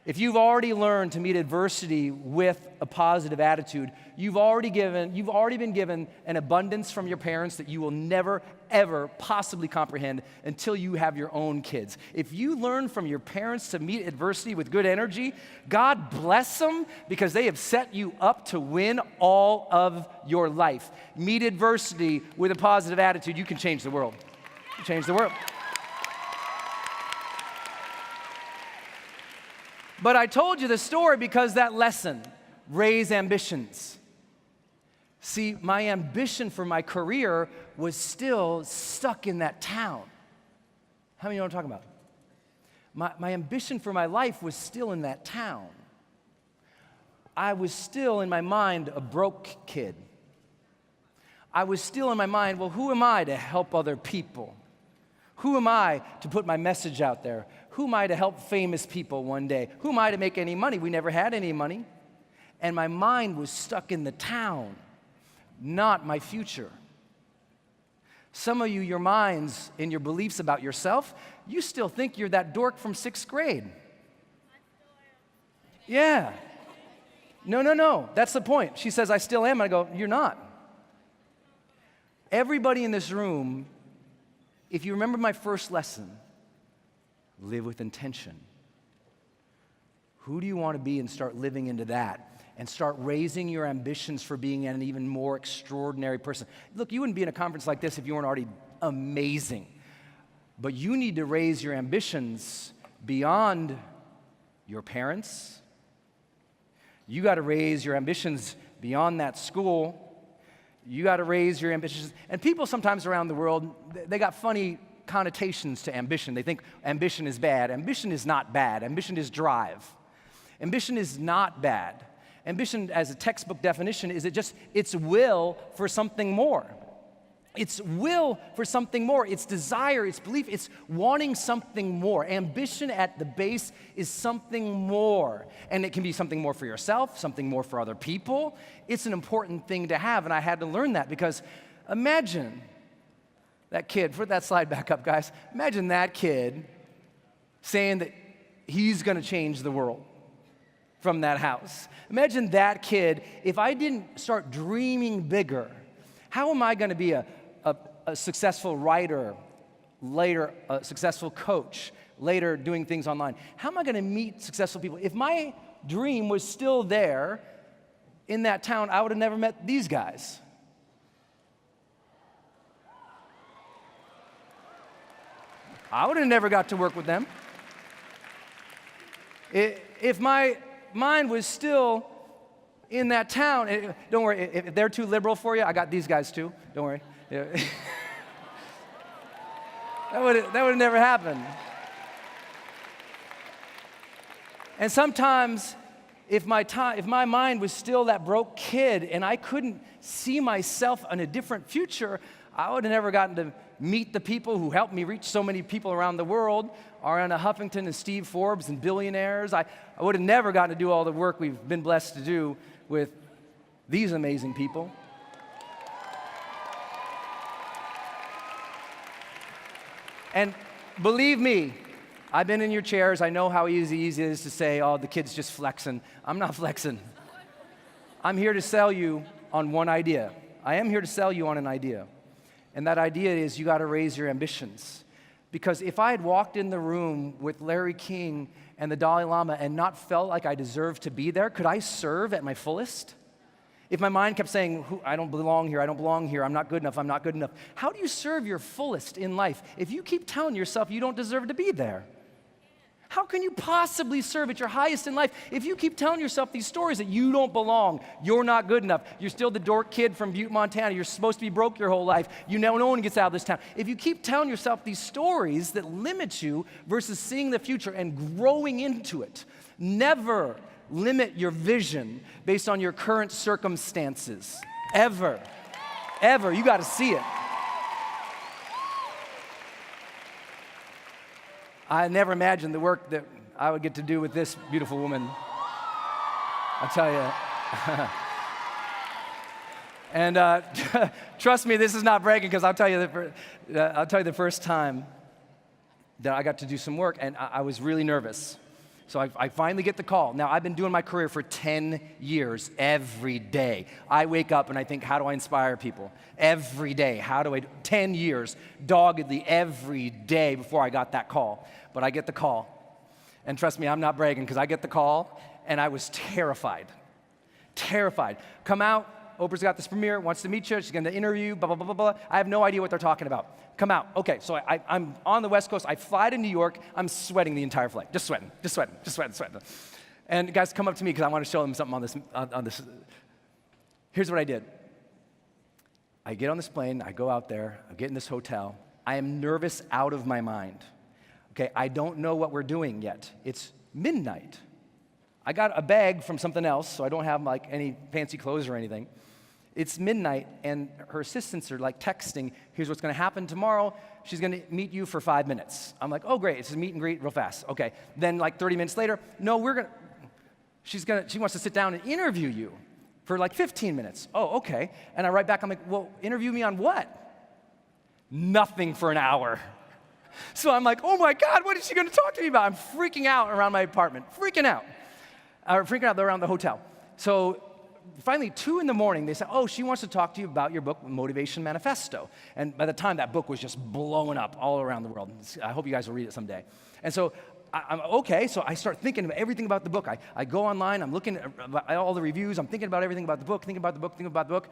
If you've already learned to meet adversity with a positive attitude, you've already been given an abundance from your parents that you will never, ever possibly comprehend until you have your own kids. If you learn from your parents to meet adversity with good energy, God bless them because they have set you up to win all of your life. Meet adversity with a positive attitude, you can change the world. You can change the world. But I told you the story because that lesson, raise ambitions. See, my ambition for my career was still stuck in that town. How many know what I'm talking about? My ambition for my life was still in that town. I was still in my mind a broke kid. I was still in my mind, well, who am I to help other people? Who am I to put my message out there? Who am I to help famous people one day? Who am I to make any money? We never had any money. And my mind was stuck in the town, not my future. Some of you, your minds and your beliefs about yourself, you still think you're that dork from 6th grade. Yeah. No. That's the point. She says, I still am. I go, you're not. Everybody in this room, if you remember my first lesson, live with intention. Who do you want to be and start living into that? And start raising your ambitions for being an even more extraordinary person. Look, you wouldn't be in a conference like this if you weren't already amazing. But you need to raise your ambitions beyond your parents. You got to raise your ambitions beyond that school. You got to raise your ambitions. And people sometimes around the world, they got funny connotations to ambition. They think ambition is bad. Ambition is not bad. Ambition is drive. Ambition is not bad. Ambition, as a textbook definition, is it's will for something more. It's will for something more. It's desire, it's belief, it's wanting something more. Ambition at the base is something more. And it can be something more for yourself, something more for other people. It's an important thing to have, and I had to learn that because imagine that kid, put that slide back up, guys. Imagine that kid saying that he's going to change the world from that house. Imagine that kid, if I didn't start dreaming bigger, how am I going to be a successful writer, later a successful coach, later doing things online? How am I going to meet successful people? If my dream was still there in that town, I would have never met these guys. I would have never got to work with them. If my mind was still in that town, don't worry, if they're too liberal for you, I got these guys too, don't worry. Yeah. That would have never happened. And sometimes, if my mind was still that broke kid and I couldn't see myself in a different future, I would have never gotten to meet the people who helped me reach so many people around the world, Ariana Huffington and Steve Forbes and billionaires. I would have never gotten to do all the work we've been blessed to do with these amazing people. And believe me, I've been in your chairs. I know how easy it is to say, oh, the kid's just flexing. I'm not flexing. I'm here to sell you on one idea. I am here to sell you on an idea. And that idea is you got to raise your ambitions. Because if I had walked in the room with Larry King and the Dalai Lama and not felt like I deserved to be there, could I serve at my fullest? If my mind kept saying, I don't belong here, I'm not good enough, I'm not good enough. How do you serve your fullest in life if you keep telling yourself you don't deserve to be there? How can you possibly serve at your highest in life if you keep telling yourself these stories that you don't belong, you're not good enough, you're still the dork kid from Butte, Montana, you're supposed to be broke your whole life, you know no one gets out of this town. If you keep telling yourself these stories that limit you versus seeing the future and growing into it, never limit your vision based on your current circumstances. Ever. Ever. You got to see it. I never imagined the work that I would get to do with this beautiful woman. I'll tell you. And trust me, this is not bragging, because I'll tell you the first time that I got to do some work, and I was really nervous. So I finally get the call. Now, I've been doing my career for 10 years, every day. I wake up and I think, how do I inspire people? Every day, 10 years, doggedly every day before I got that call. But I get the call. And trust me, I'm not bragging, because I get the call, and I was terrified. Terrified. Come out, Oprah's got this premiere, wants to meet you, she's gonna interview, blah, blah, blah, blah, blah. I have no idea what they're talking about. Come out. Okay, so I'm on the West Coast. I fly to New York. I'm sweating the entire flight. Just sweating. And guys come up to me because I want to show them something on this. Here's what I did. I get on this plane. I go out there. I get in this hotel. I am nervous out of my mind. Okay, I don't know what we're doing yet. It's midnight. I got a bag from something else, so I don't have like any fancy clothes or anything. It's midnight, and her assistants are like texting, here's what's gonna happen tomorrow. She's gonna meet you for 5 minutes. I'm like, oh great, it's a meet and greet real fast. Okay, then like 30 minutes later, no, she wants to sit down and interview you for like 15 minutes. Oh, okay. And I write back, I'm like, well, interview me on what? Nothing for an hour. So I'm like, oh my God, what is she gonna talk to me about? I'm freaking out around my apartment, freaking out around the hotel. So finally, 2 in the morning, they said, oh, she wants to talk to you about your book, Motivation Manifesto. And by the time, that book was just blowing up all around the world. I hope you guys will read it someday. And so I'm okay, so I start thinking of everything about the book. I go online, I'm looking at all the reviews, I'm thinking about everything about the book, thinking about the book,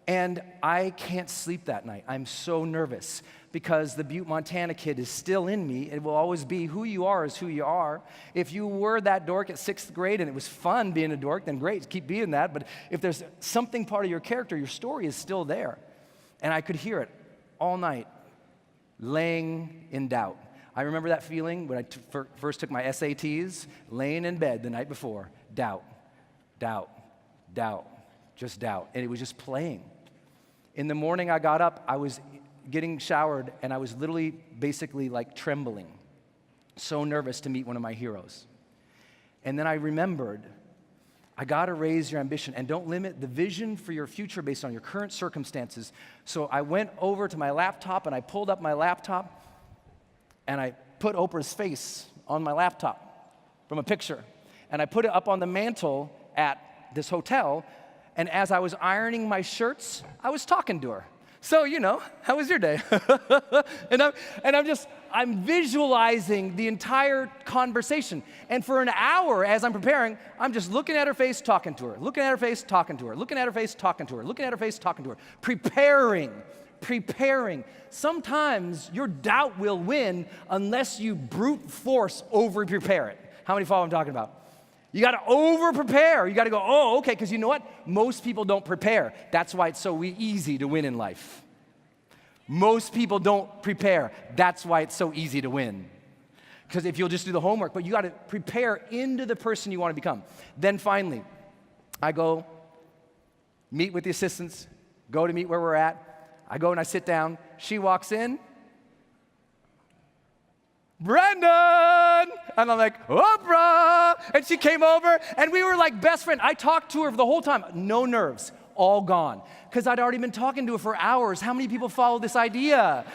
and I can't sleep that night. I'm so nervous because the Butte, Montana kid is still in me. It will always be who you are is who you are. If you were that dork at 6th grade and it was fun being a dork, then great, keep being that. But if there's something part of your character, your story is still there. And I could hear it all night, laying in doubt. I remember that feeling when I first took my SATs, laying in bed the night before. Doubt, just doubt. And it was just playing. In the morning I got up, I was getting showered, and I was literally basically like trembling, so nervous to meet one of my heroes. And then I remembered, I gotta raise your ambition, and don't limit the vision for your future based on your current circumstances. So I went over to my laptop, and I pulled up my laptop, and I put Oprah's face on my laptop from a picture, and I put it up on the mantle at this hotel, and as I was ironing my shirts, I was talking to her. So, how was your day? I'm visualizing the entire conversation. And for an hour, as I'm preparing, I'm just looking at her face, talking to her, looking at her face, talking to her, looking at her face, talking to her, looking at her face, talking to her, preparing. Sometimes your doubt will win unless you brute force over-prepare it. How many follow what I'm talking about? You got to over-prepare. You got to go, oh, okay, because you know what? Most people don't prepare. That's why it's so easy to win in life. Most people don't prepare. That's why it's so easy to win. Because if you'll just do the homework, but you got to prepare into the person you want to become. Then finally, I go meet with the assistants, go to meet where we're at. I go and I sit down. She walks in. Brendon! And I'm like, Oprah! And she came over, and we were like best friends. I talked to her the whole time. No nerves, all gone. Because I'd already been talking to her for hours. How many people follow this idea?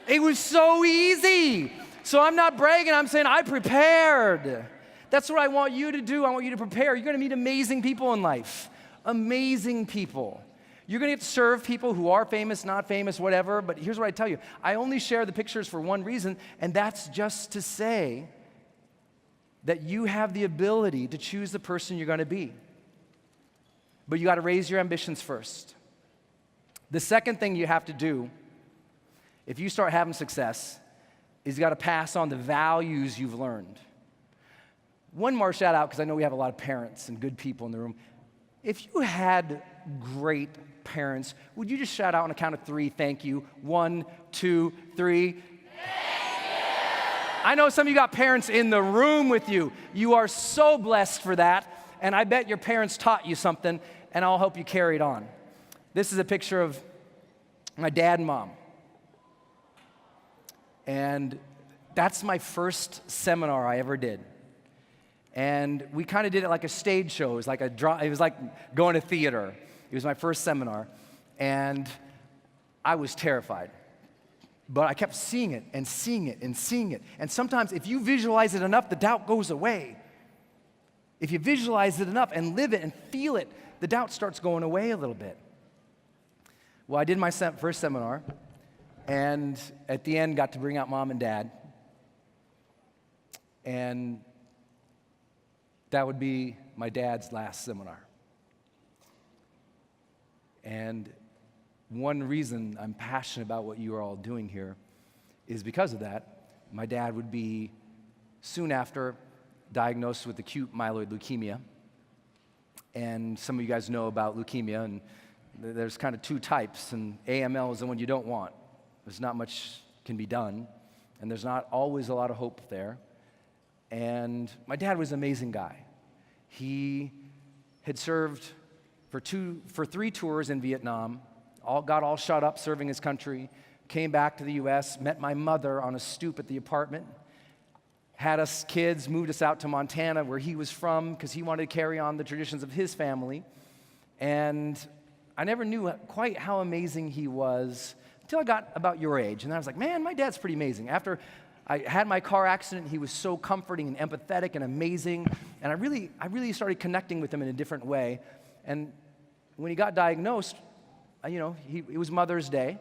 It was so easy. So I'm not bragging, I'm saying I prepared. That's what I want you to do. I want you to prepare. You're gonna meet amazing people in life. Amazing people. You're gonna get to serve people who are famous, not famous, whatever, but here's what I tell you. I only share the pictures for one reason, and that's just to say that you have the ability to choose the person you're gonna be. But you gotta raise your ambitions first. The second thing you have to do, if you start having success, is you gotta pass on the values you've learned. one more shout out, because I know we have a lot of parents and good people in the room. If you had great parents, would you just shout out on a count of 3, thank you? 1, 2, 3. Thank you. I know some of you got parents in the room with you. You are so blessed for that, and I bet your parents taught you something, and I'll help you carry it on. This is a picture of my dad and mom. And that's my first seminar I ever did. And we kind of did it like a stage show. It was like it was like going to theater. It was my first seminar, and I was terrified. But I kept seeing it and seeing it and seeing it. And sometimes if you visualize it enough, the doubt goes away. If you visualize it enough and live it and feel it, the doubt starts going away a little bit. Well, I did my first seminar, and at the end got to bring out mom and dad. And that would be my dad's last seminar. And one reason I'm passionate about what you are all doing here is because of that. My dad would be soon after diagnosed with acute myeloid leukemia. And some of you guys know about leukemia, and there's kind of 2 types, and AML is the one you don't want. There's not much can be done, and there's not always a lot of hope there. And my dad was an amazing guy. He had served for 3 tours in Vietnam, got all shot up serving his country, came back to the U.S., met my mother on a stoop at the apartment, had us kids, moved us out to Montana, where he was from, because he wanted to carry on the traditions of his family. And I never knew quite how amazing he was until I got about your age. And I was like, man, my dad's pretty amazing. After I had my car accident, he was so comforting and empathetic and amazing. And I really started connecting with him in a different way. And when he got diagnosed, it was Mother's Day.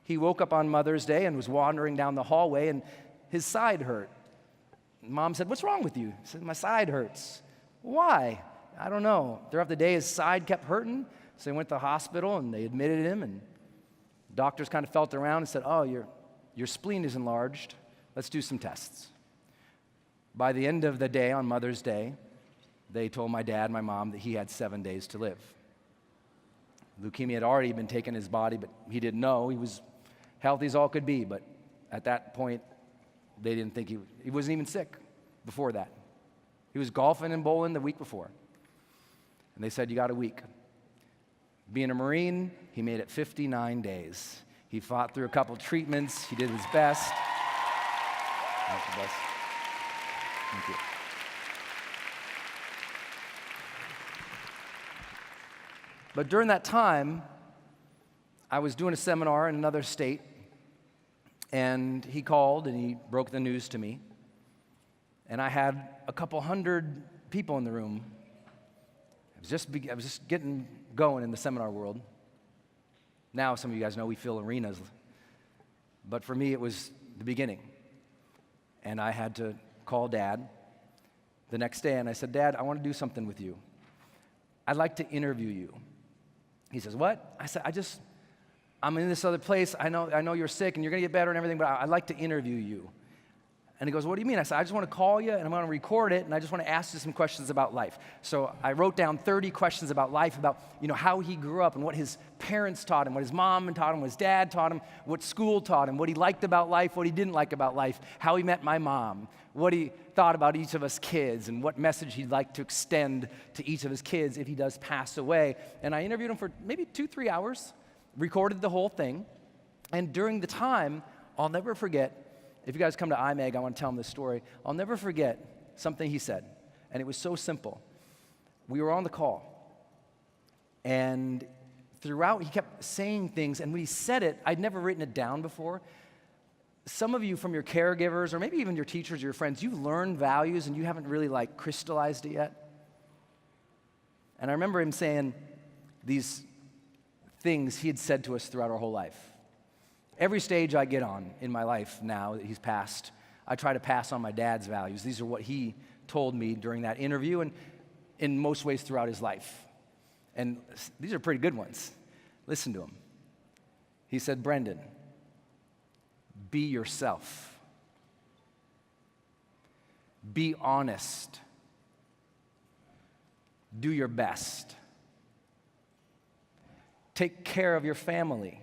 He woke up on Mother's Day and was wandering down the hallway, and his side hurt. Mom said, "What's wrong with you?" He said, "My side hurts." "Why?" "I don't know." Throughout the day, his side kept hurting, so he went to the hospital, and they admitted him, and doctors kind of felt around and said, "Oh, your spleen is enlarged. Let's do some tests." By the end of the day, on Mother's Day, they told my dad and my mom that he had 7 days to live. Leukemia had already been taking his body, but he didn't know. He was healthy as all could be, but at that point, they didn't think he wasn't even sick before that. He was golfing and bowling the week before. And they said, "You got a week." Being a Marine, he made it 59 days. He fought through a couple treatments. He did his best. That's the best. Thank you. But during that time, I was doing a seminar in another state, and he called and he broke the news to me. And I had a couple hundred people in the room. I was just getting going in the seminar world. Now, some of you guys know we fill arenas. But for me, it was the beginning. And I had to call Dad the next day, and I said, "Dad, I want to do something with you. I'd like to interview you." He says, "What?" I said, I'm in this other place. I know you're sick and you're going to get better and everything, but I'd like to interview you. And he goes, "What do you mean?" I said, "I just want to call you, and I'm going to record it, and I just want to ask you some questions about life." So I wrote down 30 questions about life, about how he grew up and what his parents taught him, what his mom taught him, what his dad taught him, what school taught him, what he liked about life, what he didn't like about life, how he met my mom, what he thought about each of us kids, and what message he'd like to extend to each of his kids if he does pass away. And I interviewed him for maybe 2-3 hours, recorded the whole thing, and during the time, I'll never forget. If you guys come to IMEG, I want to tell them this story. I'll never forget something he said, and it was so simple. We were on the call, and throughout, he kept saying things, and when he said it, I'd never written it down before. Some of you from your caregivers, or maybe even your teachers or your friends, you've learned values, and you haven't really crystallized it yet. And I remember him saying these things he had said to us throughout our whole life. Every stage I get on in my life now that he's passed, I try to pass on my dad's values. These are what he told me during that interview and in most ways throughout his life. And these are pretty good ones. Listen to him. He said, "Brendon, be yourself. Be honest Do your best. Take care of your family.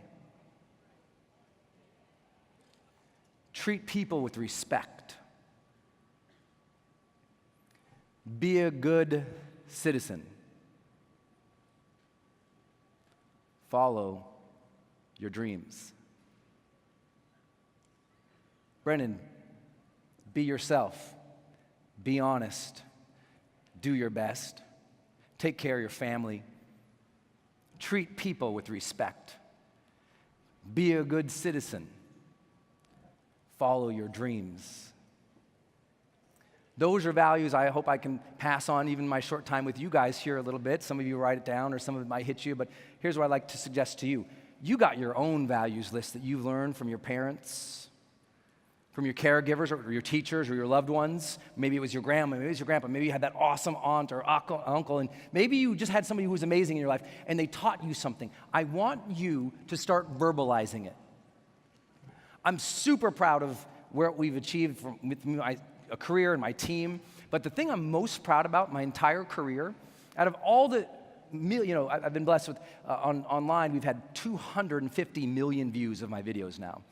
Treat people with respect. Be a good citizen. Follow your dreams. Brendon, be yourself. Be honest. Do your best. Take care of your family. Treat people with respect. Be a good citizen. Follow your dreams. Those are values I hope I can pass on even my short time with you guys here a little bit. Some of you write it down or some of it might hit you, but here's what I'd like to suggest to you. You got your own values list that you've learned from your parents, from your caregivers or your teachers or your loved ones. Maybe it was your grandma, maybe it was your grandpa, maybe you had that awesome aunt or uncle, and maybe you just had somebody who was amazing in your life and they taught you something. I want you to start verbalizing it. I'm super proud of where we've achieved with a career and my team, but the thing I'm most proud about my entire career, out of all the, I've been blessed with, online, we've had 250 million views of my videos now.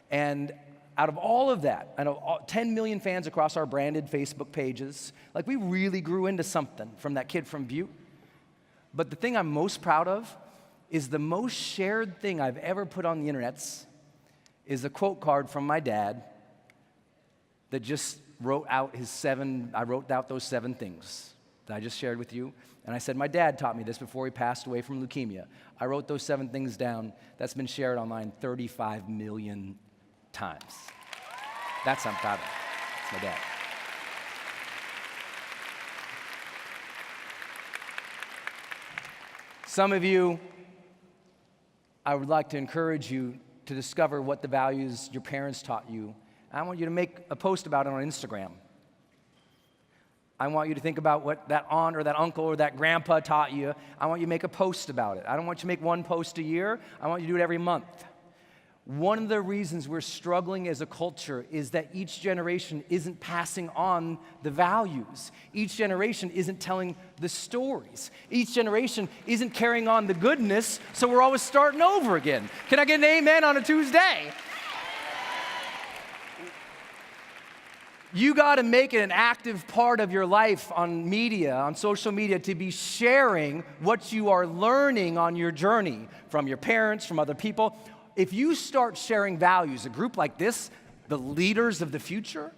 And out of all of that, I know 10 million fans across our branded Facebook pages, like we really grew into something from that kid from Butte. But the thing I'm most proud of is the most shared thing I've ever put on the internets is a quote card from my dad that just wrote out I wrote out those 7 things that I just shared with you. And I said, my dad taught me this before he passed away from leukemia. I wrote those 7 things down. That's been shared online 35 million times. That's what I'm proud of. It's my dad. Some of you, I would like to encourage you to discover what the values your parents taught you. I want you to make a post about it on Instagram. I want you to think about what that aunt or that uncle or that grandpa taught you. I want you to make a post about it. I don't want you to make one post a year. I want you to do it every month. One of the reasons we're struggling as a culture is that each generation isn't passing on the values. Each generation isn't telling the stories. Each generation isn't carrying on the goodness, so we're always starting over again. Can I get an amen on a Tuesday? You got to make it an active part of your life on media, on social media, to be sharing what you are learning on your journey from your parents, from other people. If you start sharing values, a group like this, the leaders of the future,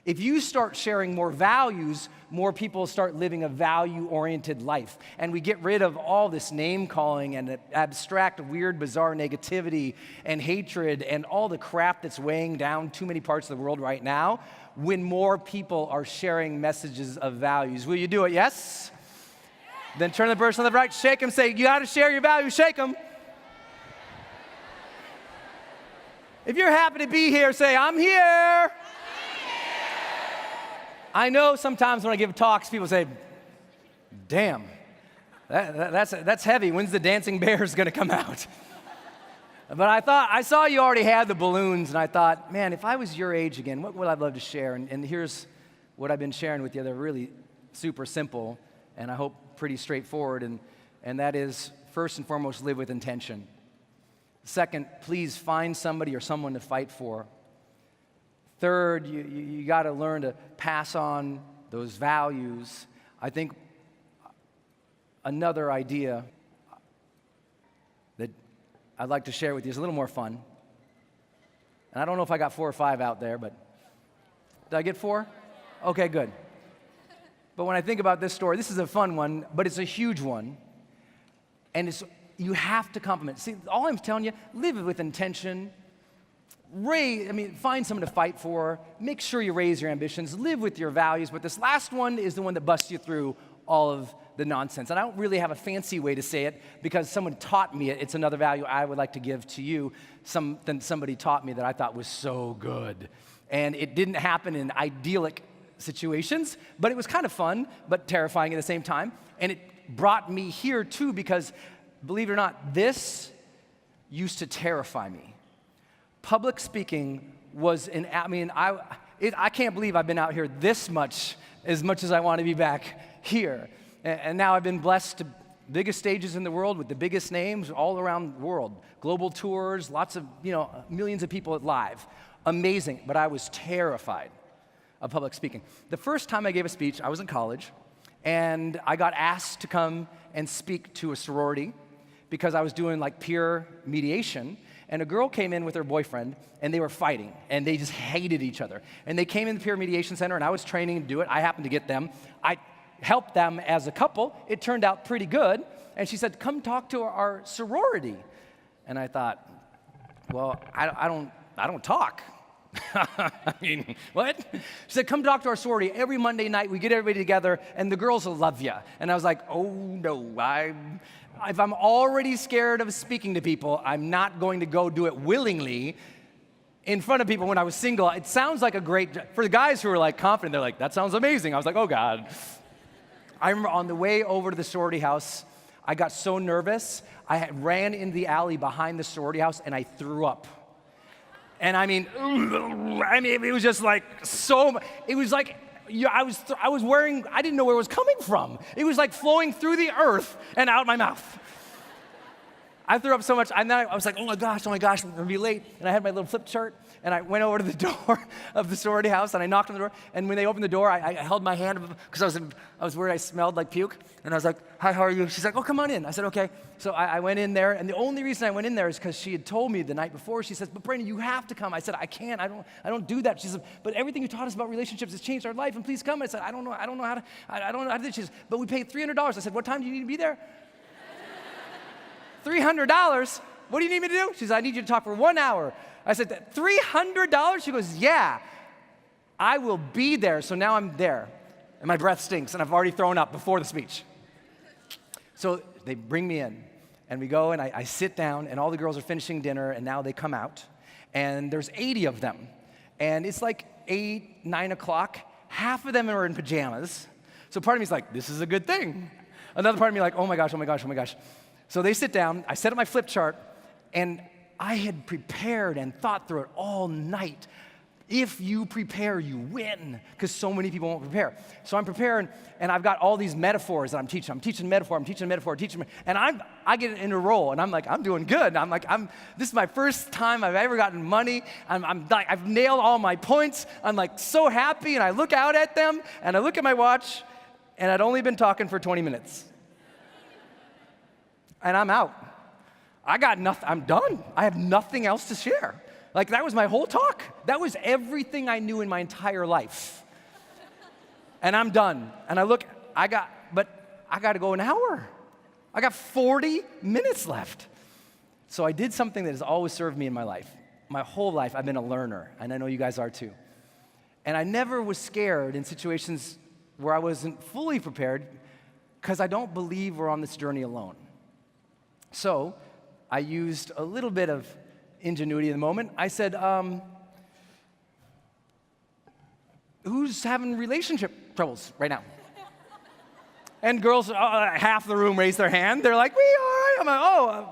if you start sharing more values, more people start living a value-oriented life. And we get rid of all this name-calling and abstract, weird, bizarre negativity and hatred and all the crap that's weighing down too many parts of the world right now when more people are sharing messages of values. Will you do it, yes? Then turn to the person on the right, shake him, say, you got to share your values, shake him. If you're happy to be here, say, I'm here. I know sometimes when I give talks, people say, damn, that's heavy. When's the dancing bears going to come out? But I saw you already had the balloons, and I thought, man, if I was your age again, what would I love to share? And here's what I've been sharing with you. They're really super simple, and I hope pretty straightforward, and that is, first and foremost, live with intention. Second, please find somebody or someone to fight for. Third, you got to learn to pass on those values. I think another idea that I'd like to share with you is a little more fun. And I don't know if I got 4 or 5 out there, but did I get 4? Okay, good. But when I think about this story, this is a fun one, but it's a huge one. And you have to compliment. See, all I'm telling you, live with intention. Find someone to fight for. Make sure you raise your ambitions. Live with your values. But this last one is the one that busts you through all of the nonsense. And I don't really have a fancy way to say it because someone taught me it. It's another value I would like to give to you. Somebody taught me that I thought was so good. And it didn't happen in idyllic situations, but it was kind of fun, but terrifying at the same time. And it brought me here too because, believe it or not, this used to terrify me. Public speaking was I can't believe I've been out here this much as I want to be back here. And now I've been blessed to biggest stages in the world with the biggest names all around the world. Global tours, lots of, millions of people live. Amazing, but I was terrified of public speaking. The first time I gave a speech, I was in college, and I got asked to come and speak to a sorority because I was doing like peer mediation, and a girl came in with her boyfriend, and they were fighting, and they just hated each other. And they came in the peer mediation center, and I was training to do it. I happened to get them. I helped them as a couple. It turned out pretty good. And she said, come talk to our sorority. And I thought, well, I don't talk. I mean, what? She said, come talk to our sorority. Every Monday night, we get everybody together, and the girls will love you. And I was like, oh, no, if I'm already scared of speaking to people, I'm not going to go do it willingly in front of people when I was single. It sounds like for the guys who are like confident, they're like, that sounds amazing. I was like, oh God. I remember on the way over to the sorority house, I got so nervous, I ran into the alley behind the sorority house and I threw up. And I mean, it was just like it was like, I was wearing, I didn't know where it was coming from. It was like flowing through the earth and out my mouth. I threw up so much, and then I was like, oh my gosh, I'm gonna be late. And I had my little flip chart, and I went over to the door of the sorority house, and I knocked on the door, and when they opened the door, I held my hand, because I was worried I smelled like puke, and I was like, hi, how are you? She's like, oh, come on in. I said, okay. So I went in there, and the only reason I went in there is because she had told me the night before. She says, but Brendon, you have to come. I said, I can't, I don't do that. She said, but everything you taught us about relationships has changed our life, and please come. I said, I don't know how to do this. She says, but we paid $300. I said, what time do you need to be there? $300? What do you need me to do? She says, I need you to talk for 1 hour. I said, $300? She goes, yeah, I will be there. So now I'm there, and my breath stinks, and I've already thrown up before the speech. So they bring me in, and we go, and I sit down, and all the girls are finishing dinner, and now they come out, and there's 80 of them. And it's like 8, 9 o'clock. Half of them are in pajamas. So part of me is like, this is a good thing. Another part of me like, oh my gosh, oh my gosh, oh my gosh. So they sit down, I set up my flip chart, and I had prepared and thought through it all night. If you prepare, you win, because so many people won't prepare. So I'm preparing, and I've got all these metaphors that I'm teaching. I'm teaching metaphor, and I get in a role, and I'm like, I'm doing good. I'm like, this is my first time I've ever gotten money. I've nailed all my points. I'm like so happy, and I look out at them, and I look at my watch, and I'd only been talking for 20 minutes. And I'm out. I got nothing. I'm done. I have nothing else to share. Like, that was my whole talk. That was everything I knew in my entire life. And I'm done. And I look, I got to go an hour. I got 40 minutes left. So I did something that has always served me in my life. My whole life, I've been a learner, and I know you guys are too. And I never was scared in situations where I wasn't fully prepared, because I don't believe we're on this journey alone. So I used a little bit of ingenuity in the moment. I said, who's having relationship troubles right now? And girls, half the room raised their hand. They're like, we are. I'm like, oh,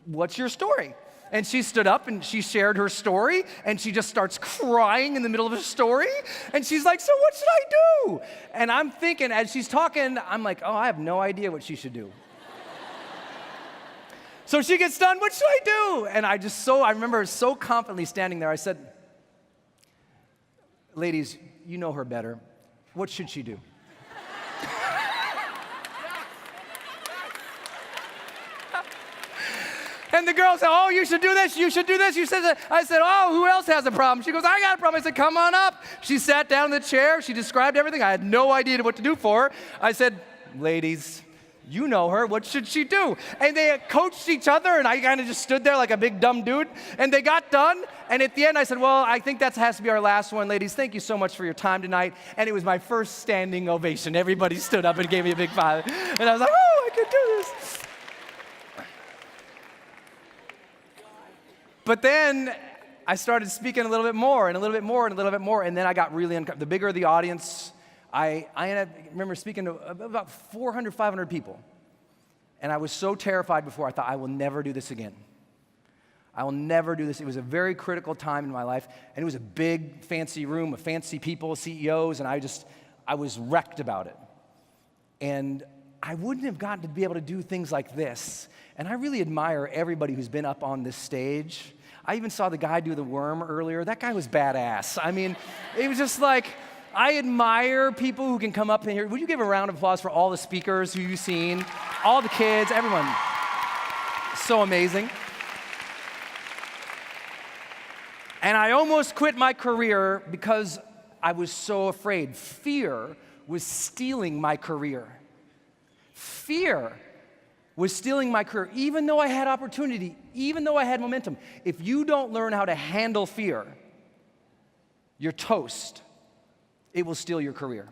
what's your story? And she stood up and she shared her story, and she just starts crying in the middle of her story. And she's like, so what should I do? And I'm thinking, as she's talking, I'm like, oh, I have no idea what she should do. So she gets done, what should I do? And I remember so confidently standing there, I said, ladies, you know her better. What should she do? And the girl said, oh, you should do this, you should do this. I said, oh, who else has a problem? She goes, I got a problem. I said, come on up. She sat down in the chair. She described everything. I had no idea what to do for her. I said, ladies, you know her, what should she do? And they coached each other, and I kind of just stood there like a big dumb dude, and they got done, and at the end I said, well, I think that has to be our last one. Ladies, thank you so much for your time tonight. And it was my first standing ovation. Everybody stood up and gave me a big five, and I was like, oh, I could do this. But then I started speaking a little bit more, and a little bit more, and a little bit more, and then I got really uncomfortable. The bigger the audience, I remember speaking to about 400, 500 people. And I was so terrified before, I thought, I will never do this again. I will never do this. It was a very critical time in my life. And it was a big, fancy room of fancy people, CEOs, and I was wrecked about it. And I wouldn't have gotten to be able to do things like this. And I really admire everybody who's been up on this stage. I even saw the guy do the worm earlier. That guy was badass. I mean, it was just like, I admire people who can come up in here. Would you give a round of applause for all the speakers who you've seen, all the kids, everyone? So amazing. And I almost quit my career because I was so afraid. Fear was stealing my career. Fear was stealing my career, even though I had opportunity, even though I had momentum. If you don't learn how to handle fear, you're toast. It will steal your career.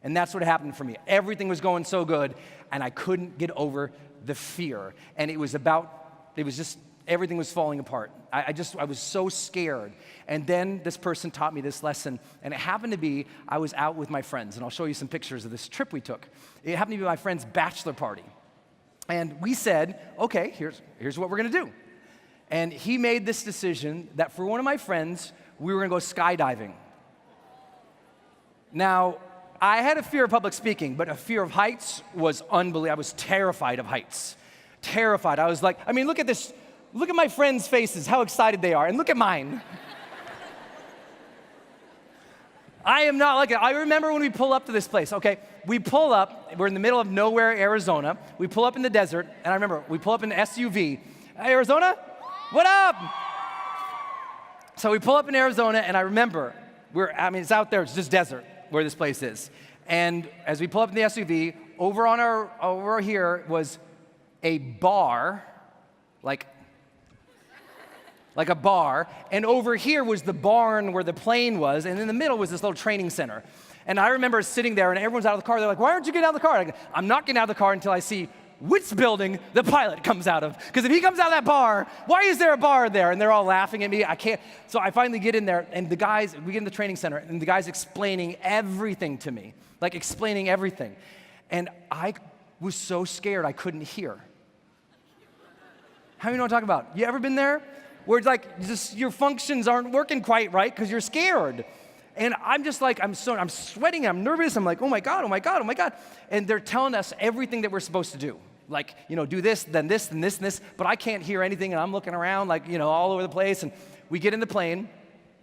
And that's what happened for me. Everything was going so good, and I couldn't get over the fear. And everything was falling apart. I was so scared. And then this person taught me this lesson, and it happened to be, I was out with my friends, and I'll show you some pictures of this trip we took. It happened to be my friend's bachelor party. And we said, okay, here's what we're gonna do. And he made this decision that for one of my friends, we were gonna go skydiving. Now, I had a fear of public speaking, but a fear of heights was unbelievable. I was terrified of heights. Terrified. I was like, I mean, look at this. Look at my friends' faces, how excited they are, and look at mine. I am not like it. I remember when we pull up to this place, okay? We pull up, we're in the middle of nowhere, Arizona. We pull up in the desert, and I remember, we pull up in an SUV. Hey, Arizona? What up? So we pull up in Arizona, and I remember, it's out there, it's just desert where this place is. And as we pull up in the SUV, over here was a bar, like a bar, and over here was the barn where the plane was, and in the middle was this little training center. And I remember sitting there, and everyone's out of the car. They're like, why aren't you getting out of the car? I'm not getting out of the car until I see which building the pilot comes out of. Because if he comes out of that bar, why is there a bar there? And they're all laughing at me. I can't. So I finally get in there, and we get in the training center, and the guy's explaining everything to me, like explaining everything. And I was so scared I couldn't hear. How many know what I'm talking about? You ever been there? Where it's like, just your functions aren't working quite right because you're scared. And I'm just like, I'm sweating, I'm nervous, I'm like, oh my God, oh my God, oh my God. And they're telling us everything that we're supposed to do. Like, do this, then this, and this, and this, but I can't hear anything, and I'm looking around like, all over the place. And we get in the plane,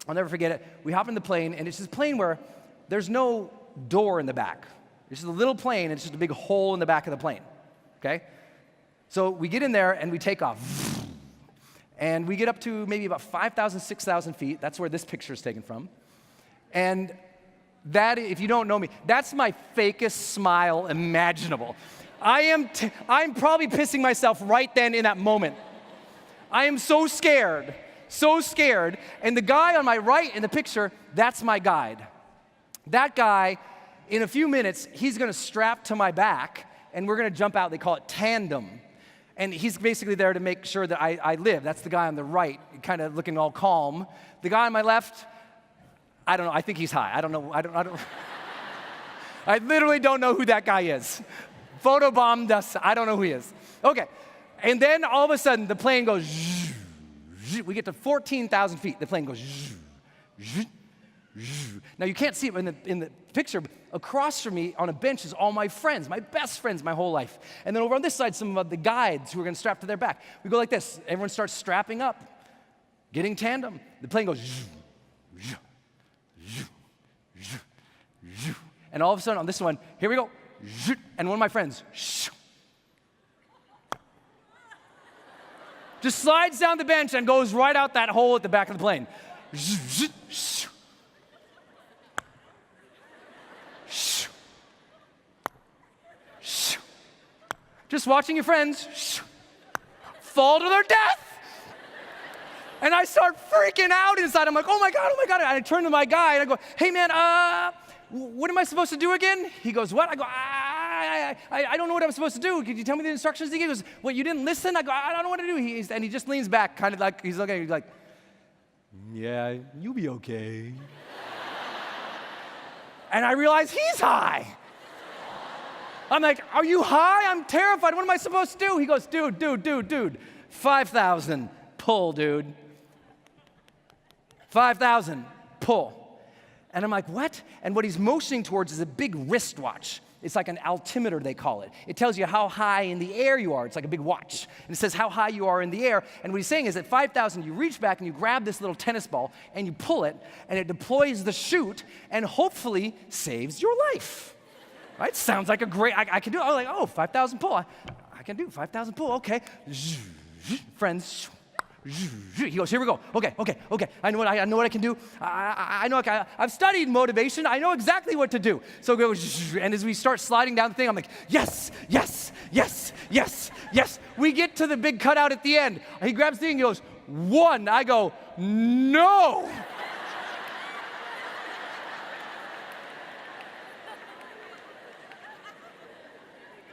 I'll never forget it. We hop in the plane, and it's this plane where there's no door in the back. It's just a little plane, and it's just a big hole in the back of the plane, okay? So we get in there, and we take off. And we get up to maybe about 5,000, 6,000 feet. That's where this picture is taken from. And that, if you don't know me, that's my fakest smile imaginable. I'm probably pissing myself right then in that moment. I am so scared. And the guy on my right in the picture, that's my guide. That guy, in a few minutes, he's gonna strap to my back, and we're gonna jump out. They call it tandem. And he's basically there to make sure that I live. That's the guy on the right, kind of looking all calm. The guy on my left, I don't know, I think he's high. I don't know, I literally don't know who that guy is. Photobombed us, I don't know who he is. Okay, and then all of a sudden, the plane goes, we get to 14,000 feet, the plane goes, now you can't see it in the picture, but across from me on a bench is all my friends, my best friends my whole life. And then over on this side, some of the guides who are gonna strap to their back. We go like this, everyone starts strapping up, getting tandem. The plane goes, and all of a sudden on this one, here we go, and one of my friends, just slides down the bench and goes right out that hole at the back of the plane. Just watching your friends fall to their death. And I start freaking out inside. I'm like, oh my God. And I turn to my guy and I go, hey man, what am I supposed to do again? He goes, what? I go, I don't know what I'm supposed to do. Could you tell me the instructions? He goes, what, you didn't listen? I go, I don't know what to do. And he just leans back, kind of like, he's like, yeah, you'll be okay. And I realize he's high. I'm like, are you high? I'm terrified. What am I supposed to do? He goes, dude, 5,000, pull, dude. 5,000, pull. And I'm like, what? And what he's motioning towards is a big wristwatch. It's like an altimeter, they call it. It tells you how high in the air you are. It's like a big watch. And it says how high you are in the air. And what he's saying is at 5,000, you reach back and you grab this little tennis ball and you pull it, and it deploys the chute and hopefully saves your life. Right? Sounds like a great, I can do it. I'm like, oh, 5,000 pull. I can do 5,000 pull, okay. Friends. He goes, here we go. Okay. I know what I can do. I know. I've studied motivation. I know exactly what to do. So it goes, and as we start sliding down the thing, I'm like, yes. We get to the big cutout at the end. He grabs the thing and goes, 1. I go, no.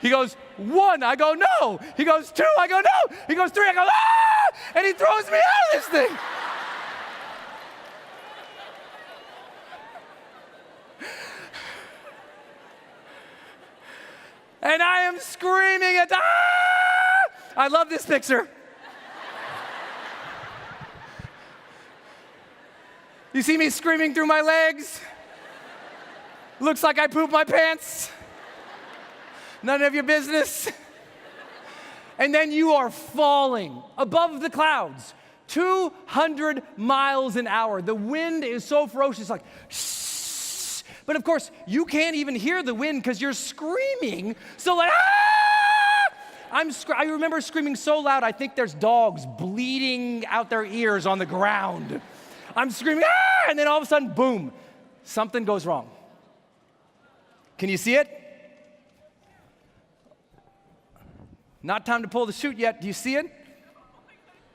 He goes, 1. I go, no. He goes, 2. I go, no. He goes, 3. I go, ah! And he throws me out of this thing. And I am screaming at, ah! I love this picture. You see me screaming through my legs? Looks like I pooped my pants. None of your business. And then you are falling above the clouds, 200 miles an hour. The wind is so ferocious, like, shh. But of course, you can't even hear the wind because you're screaming. So like, ah! I remember screaming so loud, I think there's dogs bleeding out their ears on the ground. I'm screaming, ah! And then all of a sudden, boom, something goes wrong. Can you see it? Not time to pull the chute yet. Do you see it?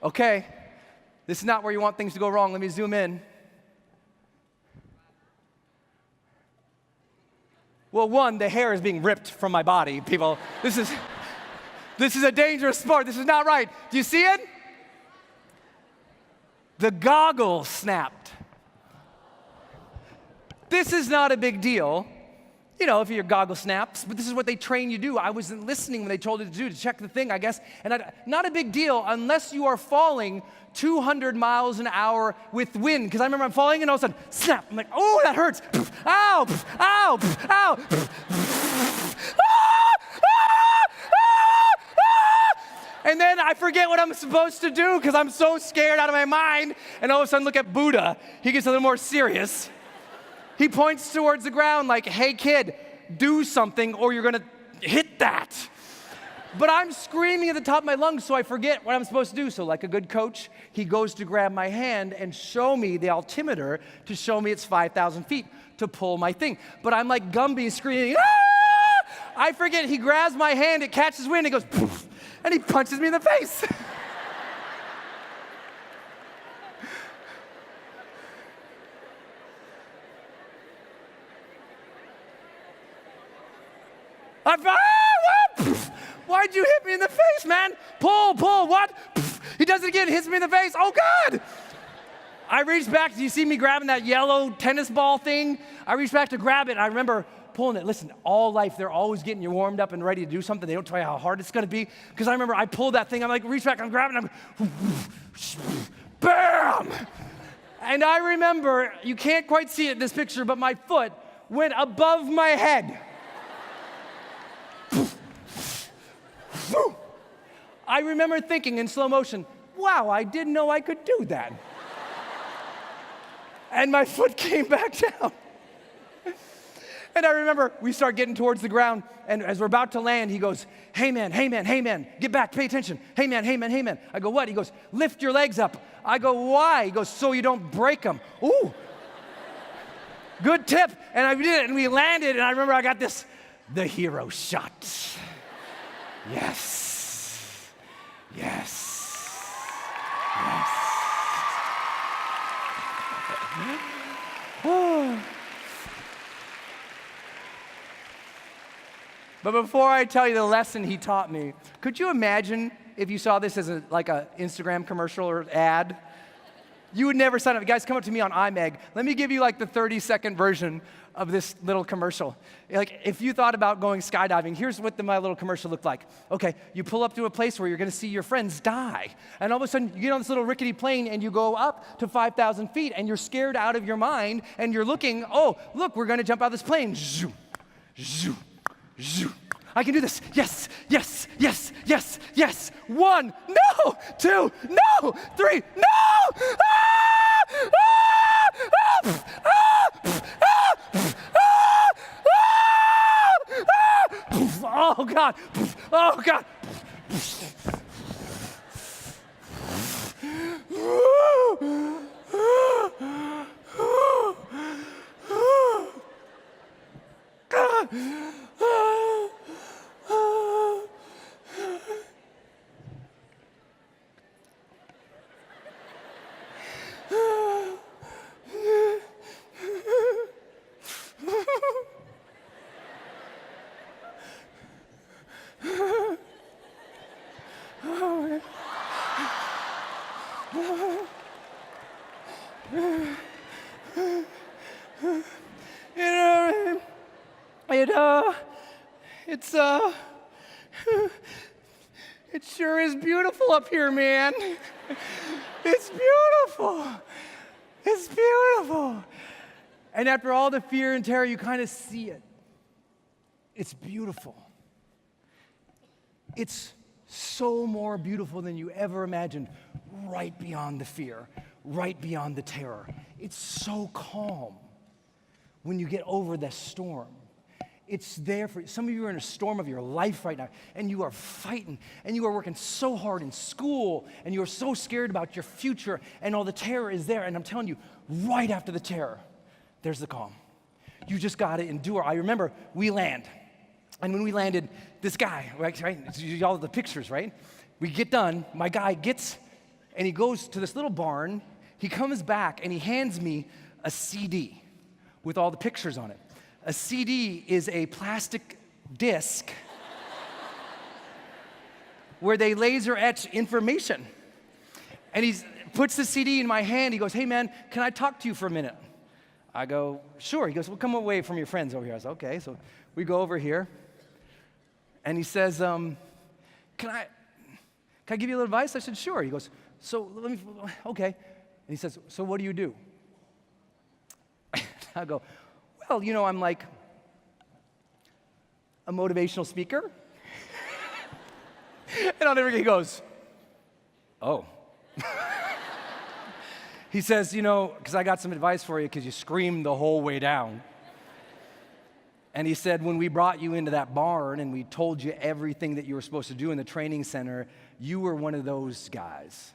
Okay. This is not where you want things to go wrong. Let me zoom in. Well, 1, the hair is being ripped from my body, people. This is a dangerous sport. This is not right. Do you see it? The goggle snapped. This is not a big deal. You know, if your goggle snaps, but this is what they train you to do. I wasn't listening when they told you to do, to check the thing, I guess. And not a big deal unless you are falling 200 miles an hour with wind. Because I remember I'm falling and all of a sudden, snap. I'm like, oh, that hurts. Ow, ow, ow. And then I forget what I'm supposed to do because I'm so scared out of my mind. And all of a sudden, look at Buddha. He gets a little more serious. He points towards the ground like, hey, kid, do something or you're going to hit that. But I'm screaming at the top of my lungs, so I forget what I'm supposed to do. So like a good coach, he goes to grab my hand and show me the altimeter to show me it's 5,000 feet to pull my thing. But I'm like Gumby screaming, ah! I forget, he grabs my hand, it catches wind, it goes, poof, and he punches me in the face. Why'd you hit me in the face, man? Pull, what? He does it again, hits me in the face. Oh, God. I reached back. Do you see me grabbing that yellow tennis ball thing? I reached back to grab it, and I remember pulling it. Listen, all life, they're always getting you warmed up and ready to do something. They don't tell you how hard it's going to be. Because I remember I pulled that thing. I'm like, reach back, I'm grabbing it. I'm bam! And I remember, you can't quite see it in this picture, but my foot went above my head. I remember thinking in slow motion, wow, I didn't know I could do that. And my foot came back down. And I remember we start getting towards the ground, and as we're about to land, he goes, hey man, get back, pay attention. Hey man. I go, what? He goes, lift your legs up. I go, why? He goes, so you don't break them. Ooh. Good tip. And I did it, and we landed, and I remember I got this, the hero shot. Yes. But before I tell you the lesson he taught me, could you imagine if you saw this as like an Instagram commercial or ad? You would never sign up. Guys, come up to me on iMeg. Let me give you like the 30-second version of this little commercial. Like, if you thought about going skydiving, here's what my little commercial looked like. Okay, you pull up to a place where you're going to see your friends die. And all of a sudden, you get on this little rickety plane, and you go up to 5,000 feet, and you're scared out of your mind, and you're looking, oh, look, we're going to jump out of this plane. Zoom, zoom, I can do this. Yes, yes, yes, yes, yes. 1, no. 2, no. 3, no. Ah! Ah! Ah! Ah! Ah! Ah! Oh, God. Oh, God. It sure is beautiful up here, man. It's beautiful. It's beautiful. And after all the fear and terror, you kind of see it. It's beautiful. It's so more beautiful than you ever imagined, right beyond the fear, right beyond the terror. It's so calm when you get over the storm. It's there for you. Some of you are in a storm of your life right now, and you are fighting, and you are working so hard in school, and you are so scared about your future, and all the terror is there. And I'm telling you, right after the terror, there's the calm. You just got to endure. I remember we land, and when we landed, this guy, right? All of the pictures, right? We get done. My guy gets, and he goes to this little barn. He comes back, and he hands me a CD with all the pictures on it. A CD is a plastic disc where they laser etch information. And he puts the CD in my hand. He goes, "Hey, man, can I talk to you for a minute?" I go, "Sure." He goes, "Well, come away from your friends over here." I said, "Okay." So we go over here. And he says, can I give you a little advice? I said, "Sure." He goes, "Okay." And he says, "So what do you do?" I go, "Well, you know, I'm like a motivational speaker." And I'll never forget, he goes, "Oh." He says, "You know, because I got some advice for you because you screamed the whole way down." And he said, "When we brought you into that barn and we told you everything that you were supposed to do in the training center, you were one of those guys."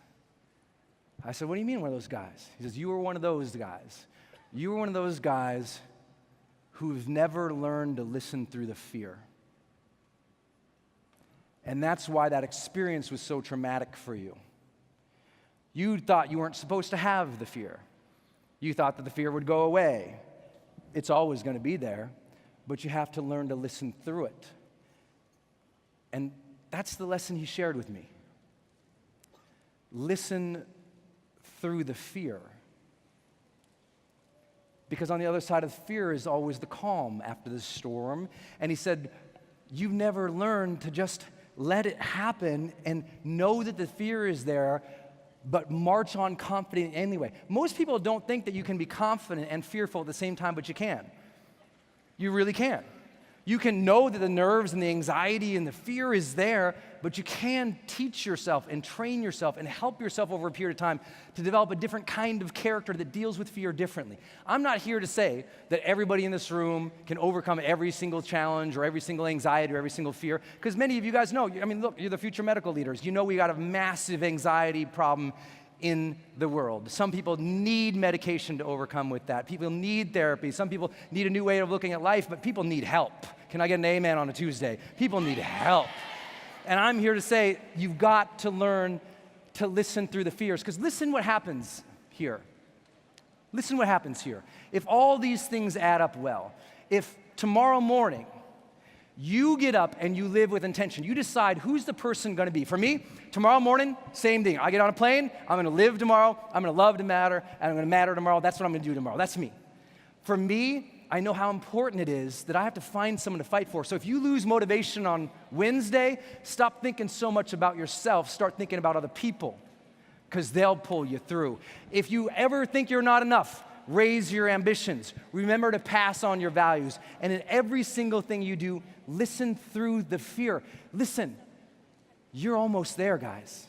I said, "What do you mean one of those guys?" He says, "You were one of those guys. You were one of those guys who've never learned to listen through the fear. And that's why that experience was so traumatic for you. You thought you weren't supposed to have the fear. You thought that the fear would go away. It's always going to be there, but you have to learn to listen through it." And that's the lesson he shared with me. Listen through the fear. Because on the other side of fear is always the calm after the storm. And he said, you've never learned to just let it happen and know that the fear is there, but march on confident anyway. Most people don't think that you can be confident and fearful at the same time, but you can. You really can. You can know that the nerves and the anxiety and the fear is there, but you can teach yourself and train yourself and help yourself over a period of time to develop a different kind of character that deals with fear differently. I'm not here to say that everybody in this room can overcome every single challenge or every single anxiety or every single fear, because many of you guys know, I mean, look, you're the future medical leaders. You know we got a massive anxiety problem in the world. Some people need medication to overcome with that. People need therapy. Some people need a new way of looking at life, but people need help. Can I get an amen on a Tuesday? People need help. And I'm here to say, you've got to learn to listen through the fears, because listen what happens here. Listen what happens here. If all these things add up well, if tomorrow morning you get up and you live with intention, you decide who's the person going to be. For me, tomorrow morning, same thing. I get on a plane, I'm going to live tomorrow, I'm going to love to matter, and I'm going to matter tomorrow. That's what I'm going to do tomorrow. That's me. For me, I know how important it is that I have to find someone to fight for. So if you lose motivation on Wednesday, stop thinking so much about yourself. Start thinking about other people, because they'll pull you through. If you ever think you're not enough, raise your ambitions, remember to pass on your values, and in every single thing you do, listen through the fear. Listen, you're almost there, guys.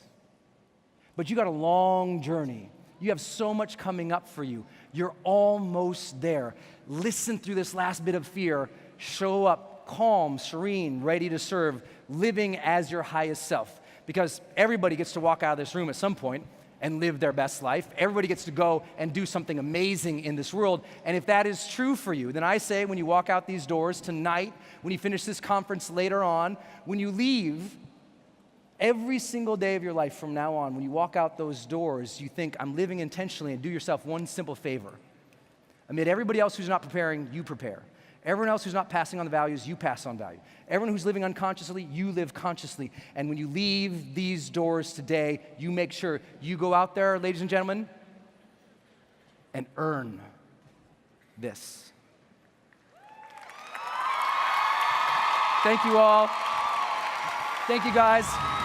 But you got a long journey. You have so much coming up for you. You're almost there. Listen through this last bit of fear. Show up calm, serene, ready to serve, living as your highest self. Because everybody gets to walk out of this room at some point and live their best life. Everybody gets to go and do something amazing in this world. And if that is true for you, then I say when you walk out these doors tonight, when you finish this conference later on, when you leave, every single day of your life from now on, when you walk out those doors, you think, I'm living intentionally, and do yourself one simple favor. Amid everybody else who's not preparing, you prepare. Everyone else who's not passing on the values, you pass on value. Everyone who's living unconsciously, you live consciously. And when you leave these doors today, you make sure you go out there, ladies and gentlemen, and earn this. Thank you all. Thank you, guys.